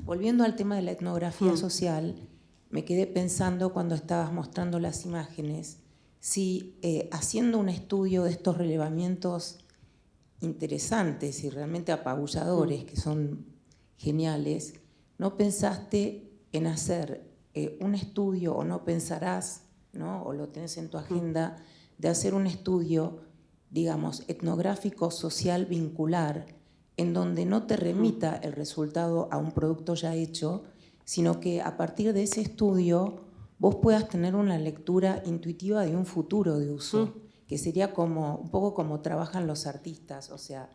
Volviendo al tema de la etnografía social, me quedé pensando cuando estabas mostrando las imágenes, si haciendo un estudio de estos relevamientos interesantes y realmente apabulladores, que son geniales, ¿no pensaste en hacer un estudio, o no pensarás, ¿no? O lo tenés en tu agenda, de hacer un estudio, digamos, etnográfico social vincular, en donde no te remita el resultado a un producto ya hecho, sino que a partir de ese estudio vos puedas tener una lectura intuitiva de un futuro de uso, que sería como un poco como trabajan los artistas, o sea,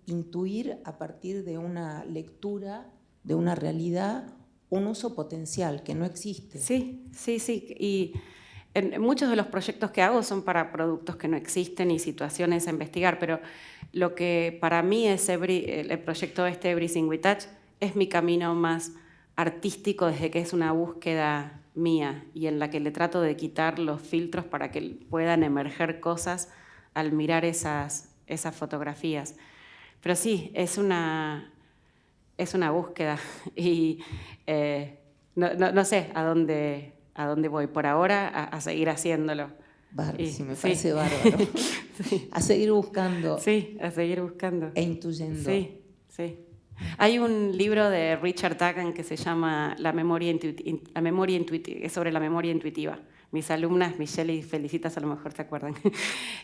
intuir a partir de una lectura, de una realidad, un uso potencial que no existe. Sí. Y muchos de los proyectos que hago son para productos que no existen y situaciones a investigar, pero lo que para mí es el proyecto Everything We Touch es mi camino más artístico, desde que es una búsqueda mía y en la que le trato de quitar los filtros para que puedan emerger cosas al mirar esas fotografías. Pero sí, es una búsqueda y no sé a dónde voy por ahora, a seguir haciéndolo. Sí, me parece bárbaro. Sí. A seguir buscando. Sí, a seguir buscando. E intuyendo. Sí. Hay un libro de Richard Duggan que se llama La memoria intuitiva, es sobre la memoria intuitiva. Mis alumnas, Michelle y Felicitas, a lo mejor se acuerdan,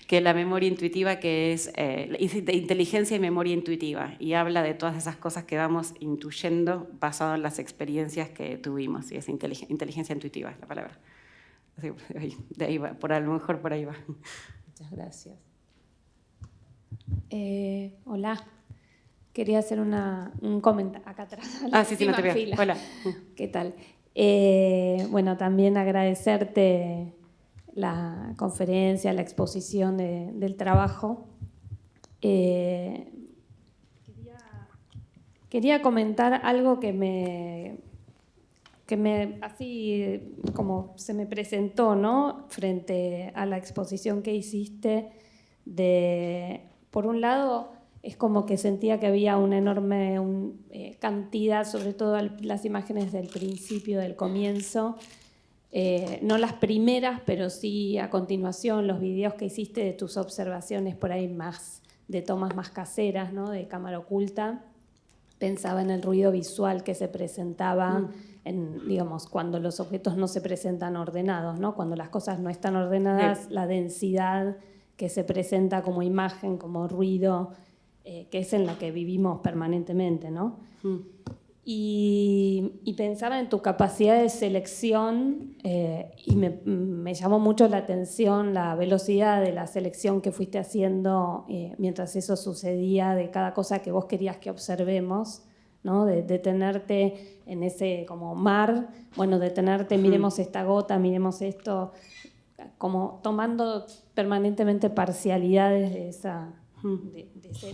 que la memoria intuitiva, que es de inteligencia y memoria intuitiva, y habla de todas esas cosas que vamos intuyendo basado en las experiencias que tuvimos, y es inteligencia intuitiva es la palabra. Así, de ahí va, a lo mejor por ahí va. Muchas gracias. Hola. Quería hacer un comentario acá atrás. Sí, no te veo. Hola. ¿Qué tal? Bueno, también agradecerte la conferencia, la exposición del trabajo. Quería comentar algo que me así como se me presentó, ¿no? Frente a la exposición que hiciste por un lado, es como que sentía que había una enorme cantidad, sobre todo las imágenes del principio, del comienzo, no las primeras, pero sí a continuación los videos que hiciste de tus observaciones por ahí más, de tomas más caseras, ¿no? De cámara oculta. Pensaba en el ruido visual que se presentaba, digamos, cuando los objetos no se presentan ordenados, ¿no? Cuando las cosas no están ordenadas, la densidad que se presenta como imagen, como ruido, que es en la que vivimos permanentemente, ¿no? Y pensaba en tu capacidad de selección y me llamó mucho la atención la velocidad de la selección que fuiste haciendo mientras eso sucedía, de cada cosa que vos querías que observemos, ¿no? De detenerte en ese como mar, bueno, detenerte, miremos esta gota, miremos esto, como tomando permanentemente parcialidades de ese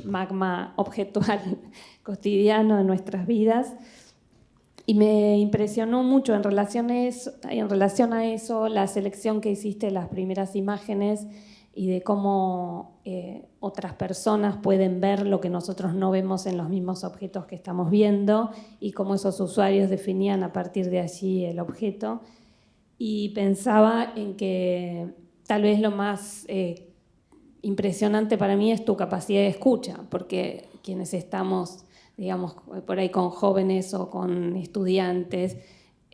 magma objetual cotidiano de nuestras vidas. Y me impresionó mucho en relación a eso la selección que hiciste de las primeras imágenes y de cómo otras personas pueden ver lo que nosotros no vemos en los mismos objetos que estamos viendo y cómo esos usuarios definían a partir de allí el objeto. Y pensaba en que tal vez lo más impresionante para mí es tu capacidad de escucha, porque quienes estamos, digamos, por ahí con jóvenes o con estudiantes,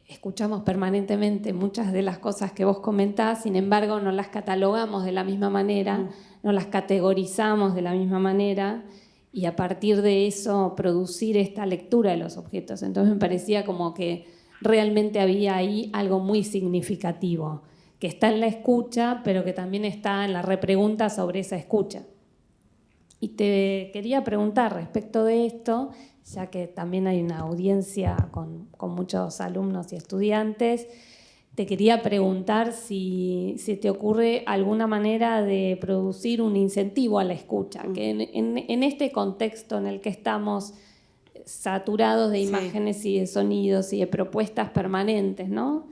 escuchamos permanentemente muchas de las cosas que vos comentás, sin embargo no las catalogamos de la misma manera, no las categorizamos de la misma manera, y a partir de eso producir esta lectura de los objetos. Entonces me parecía como que realmente había ahí algo muy significativo, que está en la escucha, pero que también está en la repregunta sobre esa escucha. Y te quería preguntar respecto de esto, ya que también hay una audiencia con muchos alumnos y estudiantes, te quería preguntar si te ocurre alguna manera de producir un incentivo a la escucha, que en este contexto en el que estamos saturados de imágenes y de sonidos y de propuestas permanentes, ¿no?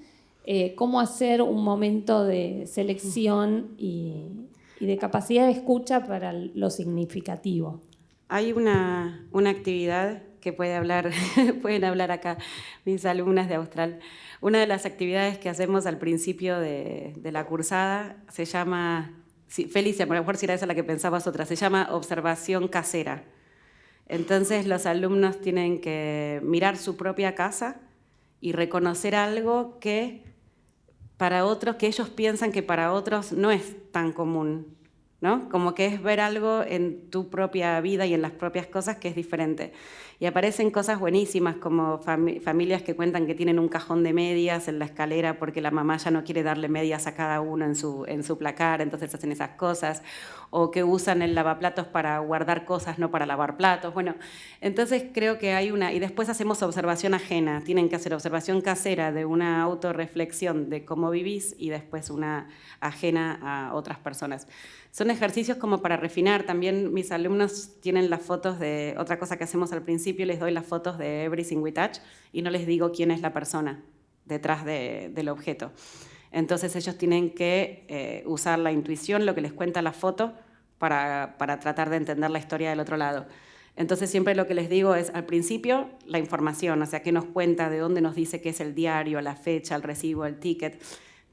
¿Cómo hacer un momento de selección y de capacidad de escucha para lo significativo? Hay una actividad que pueden hablar acá mis alumnas de Austral. Una de las actividades que hacemos al principio de la cursada se llama, Felicia, a lo mejor si era esa la que pensabas otra, se llama observación casera. Entonces los alumnos tienen que mirar su propia casa y reconocer algo que para otros, que ellos piensan que para otros no es tan común, ¿no? Como que es ver algo en tu propia vida y en las propias cosas que es diferente. Y aparecen cosas buenísimas como familias que cuentan que tienen un cajón de medias en la escalera porque la mamá ya no quiere darle medias a cada uno en su placar, entonces hacen esas cosas, o que usan el lavaplatos para guardar cosas, no para lavar platos. Bueno, entonces creo que hay y después hacemos observación ajena, tienen que hacer observación casera de una autorreflexión de cómo vivís y después una ajena a otras personas. Son ejercicios como para refinar. También mis alumnos tienen las fotos de, otra cosa que hacemos al principio, les doy las fotos de Everything We Touch y no les digo quién es la persona detrás del objeto. Entonces ellos tienen que usar la intuición, lo que les cuenta la foto, para tratar de entender la historia del otro lado. Entonces siempre lo que les digo es, al principio, la información, o sea, qué nos cuenta, de dónde nos dice qué es el diario, la fecha, el recibo, el ticket.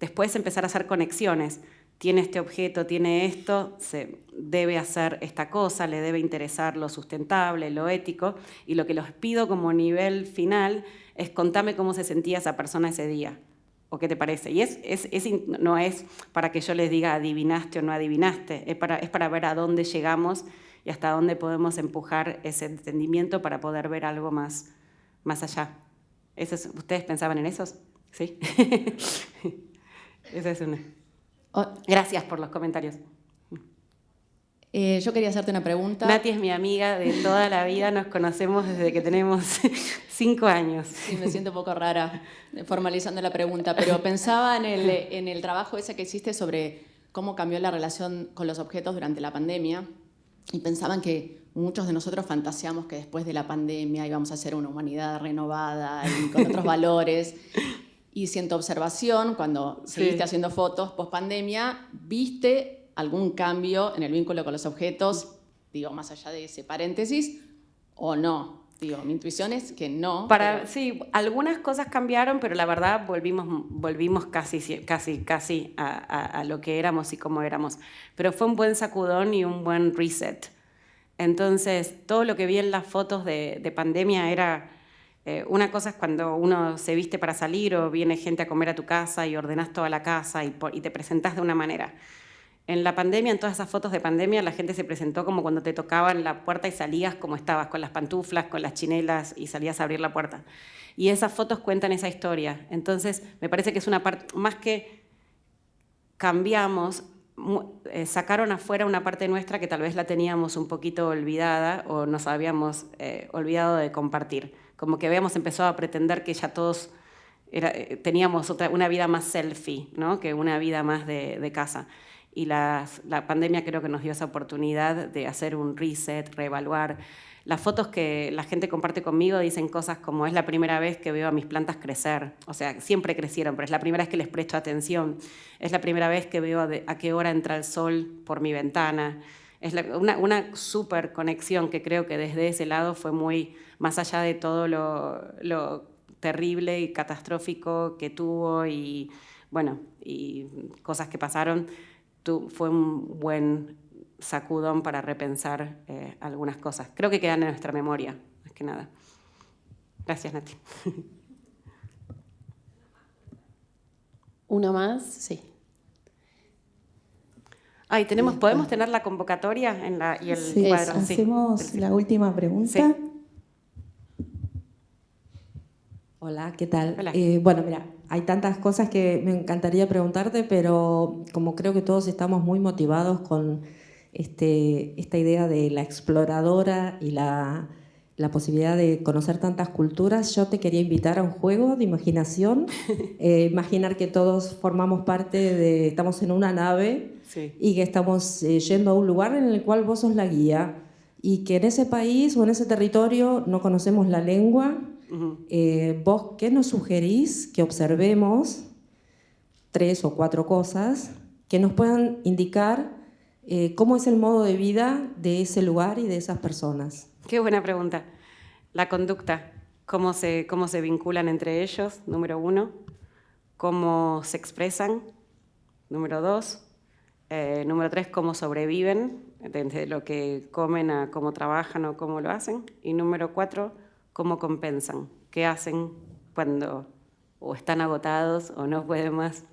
Después empezar a hacer conexiones. Tiene este objeto, tiene esto, se debe hacer esta cosa, le debe interesar lo sustentable, lo ético, y lo que les pido como nivel final es contame cómo se sentía esa persona ese día, o qué te parece. Y no es para que yo les diga adivinaste o no adivinaste, es para ver a dónde llegamos y hasta dónde podemos empujar ese entendimiento para poder ver algo más allá. ¿Ustedes pensaban en esos? ¿Sí? Esa es una. Gracias por los comentarios. Yo quería hacerte una pregunta. Nati es mi amiga de toda la vida, nos conocemos desde que tenemos 5 años. Sí, me siento un poco rara formalizando la pregunta, pero pensaba en el trabajo ese que hiciste sobre cómo cambió la relación con los objetos durante la pandemia, y pensaban que muchos de nosotros fantaseamos que después de la pandemia íbamos a ser una humanidad renovada y con otros valores. Y si en tu observación, cuando seguiste haciendo fotos post-pandemia, ¿viste algún cambio en el vínculo con los objetos, digo, más allá de ese paréntesis, o no? Digo, mi intuición es que no. Sí, algunas cosas cambiaron, pero la verdad volvimos casi a lo que éramos y cómo éramos. Pero fue un buen sacudón y un buen reset. Entonces, todo lo que vi en las fotos de pandemia era... una cosa es cuando uno se viste para salir o viene gente a comer a tu casa y ordenás toda la casa y te presentás de una manera. En la pandemia, en todas esas fotos de pandemia, la gente se presentó como cuando te tocaban la puerta y salías como estabas, con las pantuflas, con las chinelas y salías a abrir la puerta. Y esas fotos cuentan esa historia. Entonces, me parece que es una parte, más que cambiamos, sacaron afuera una parte nuestra que tal vez la teníamos un poquito olvidada o nos habíamos olvidado de compartir. como que habíamos empezado a pretender que ya todos teníamos una vida más selfie, ¿no? Que una vida más de casa. Y la pandemia creo que nos dio esa oportunidad de hacer un reset, reevaluar. Las fotos que la gente comparte conmigo dicen cosas como: es la primera vez que veo a mis plantas crecer. O sea, siempre crecieron, pero es la primera vez que les presto atención. Es la primera vez que veo a qué hora entra el sol por mi ventana. Es una súper conexión que creo que desde ese lado fue muy más allá de todo lo terrible y catastrófico que tuvo y, bueno, y cosas que pasaron. Fue un buen sacudón para repensar algunas cosas. Creo que quedan en nuestra memoria, más que nada. Gracias, Nati. ¿Una más? Sí. Ay, ¿podemos tener la convocatoria y el sí, cuadro? Hacemos sí. La última pregunta. Sí. Hola, ¿qué tal? Hola. Bueno, mira, hay tantas cosas que me encantaría preguntarte, pero como creo que todos estamos muy motivados con esta idea de la exploradora y la posibilidad de conocer tantas culturas, yo te quería invitar a un juego de imaginación. Imaginar que todos formamos parte estamos en una nave, sí, y que estamos yendo a un lugar en el cual vos sos la guía y que en ese país o en ese territorio no conocemos la lengua. ¿Vos qué nos sugerís que observemos 3 o 4 cosas que nos puedan indicar cómo es el modo de vida de ese lugar y de esas personas? Qué buena pregunta. La conducta, cómo se vinculan entre ellos, número 1. Cómo se expresan, número 2. Número 3, cómo sobreviven, desde lo que comen a cómo trabajan o cómo lo hacen. Y número 4, cómo compensan, qué hacen cuando o están agotados o no pueden más.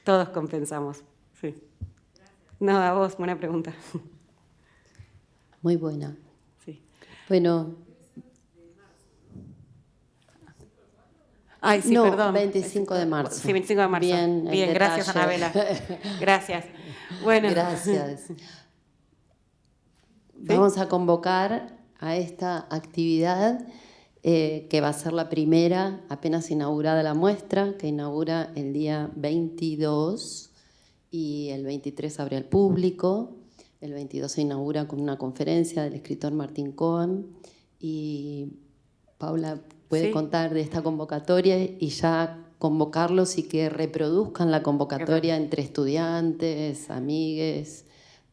Todos compensamos. Sí. No, a vos, buena pregunta. Muy buena. Sí. Bueno. Ay, sí, no, perdón. 25 de marzo. Sí, 25 de marzo. Bien, gracias, Anabela. Gracias. Bueno. Gracias. Vamos a convocar a esta actividad que va a ser la primera, apenas inaugurada la muestra, que inaugura el día 22 y el 23 abre al público. El 22 se inaugura con una conferencia del escritor Martín Cohen y Paula puede contar de esta convocatoria y ya convocarlos y que reproduzcan la convocatoria entre estudiantes, amigues,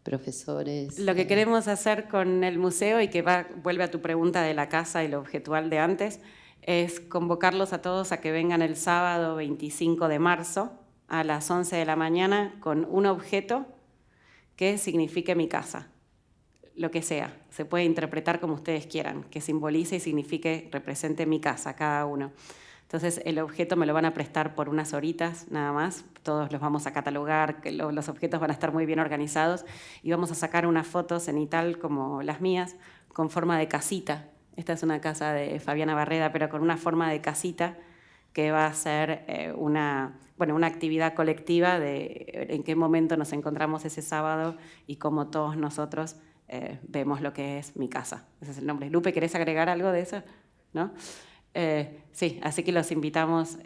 profesores. Lo que queremos hacer con el museo, y que vuelve a tu pregunta de la casa y lo objetual de antes, es convocarlos a todos a que vengan el sábado 25 de marzo a las 11 de la mañana con un objeto que signifique mi casa, lo que sea. Se puede interpretar como ustedes quieran, que simbolice y signifique, represente mi casa, cada uno. Entonces el objeto me lo van a prestar por unas horitas nada más, todos los vamos a catalogar, los objetos van a estar muy bien organizados y vamos a sacar unas fotos cenital como las mías con forma de casita. Esta es una casa de Fabiana Barreda, pero con una forma de casita que va a ser una actividad colectiva de en qué momento nos encontramos ese sábado y cómo todos nosotros vemos lo que es mi casa. Ese es el nombre. Lupe, ¿querés agregar algo de eso? ¿No? Sí, así que los invitamos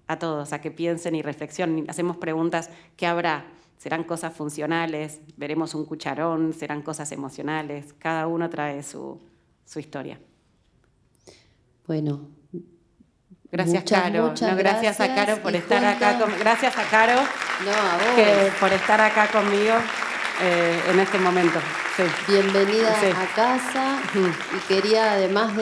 a todos a que piensen y reflexionen. Hacemos preguntas: ¿qué habrá? ¿Serán cosas funcionales? ¿Veremos un cucharón? ¿Serán cosas emocionales? Cada uno trae su historia. Bueno. Gracias, Caro. Gracias a Caro por estar acá. Gracias a Caro por estar acá conmigo en este momento. Sí. Bienvenida a casa. Y quería, además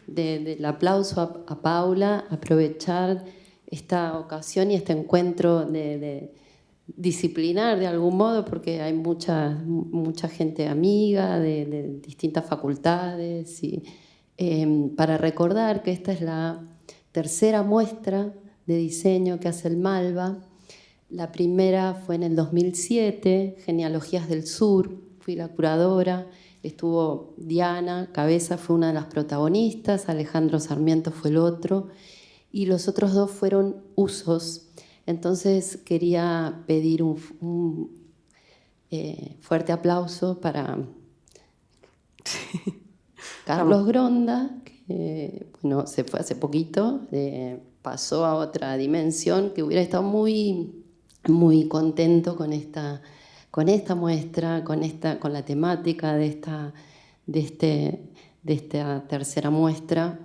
del aplauso a Paula, aprovechar esta ocasión y este encuentro de disciplinar de algún modo, porque hay mucha gente amiga de distintas facultades, y para recordar que esta es la tercera muestra de diseño que hace el Malva. La primera fue en el 2007, Genealogías del Sur, fui la curadora. Estuvo Diana Cabeza, fue una de las protagonistas, Alejandro Sarmiento fue el otro, y los otros dos fueron usos. Entonces quería pedir un fuerte aplauso para Carlos Gronda, que bueno, se fue hace poquito, pasó a otra dimensión, que hubiera estado muy, muy contento con esta muestra, con la temática de esta tercera muestra.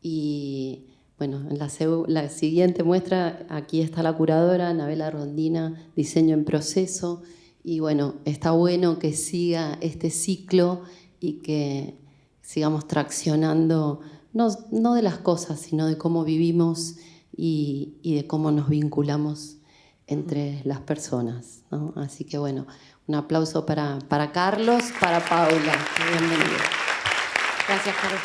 Y bueno, en la siguiente muestra, aquí está la curadora, Anabela Rondina, Diseño en Proceso. Y bueno, está bueno que siga este ciclo y que sigamos traccionando, no de las cosas, sino de cómo vivimos y de cómo nos vinculamos entre las personas, ¿no? Así que bueno, un aplauso para Carlos, para Paula. Bienvenido. Gracias, Carlos.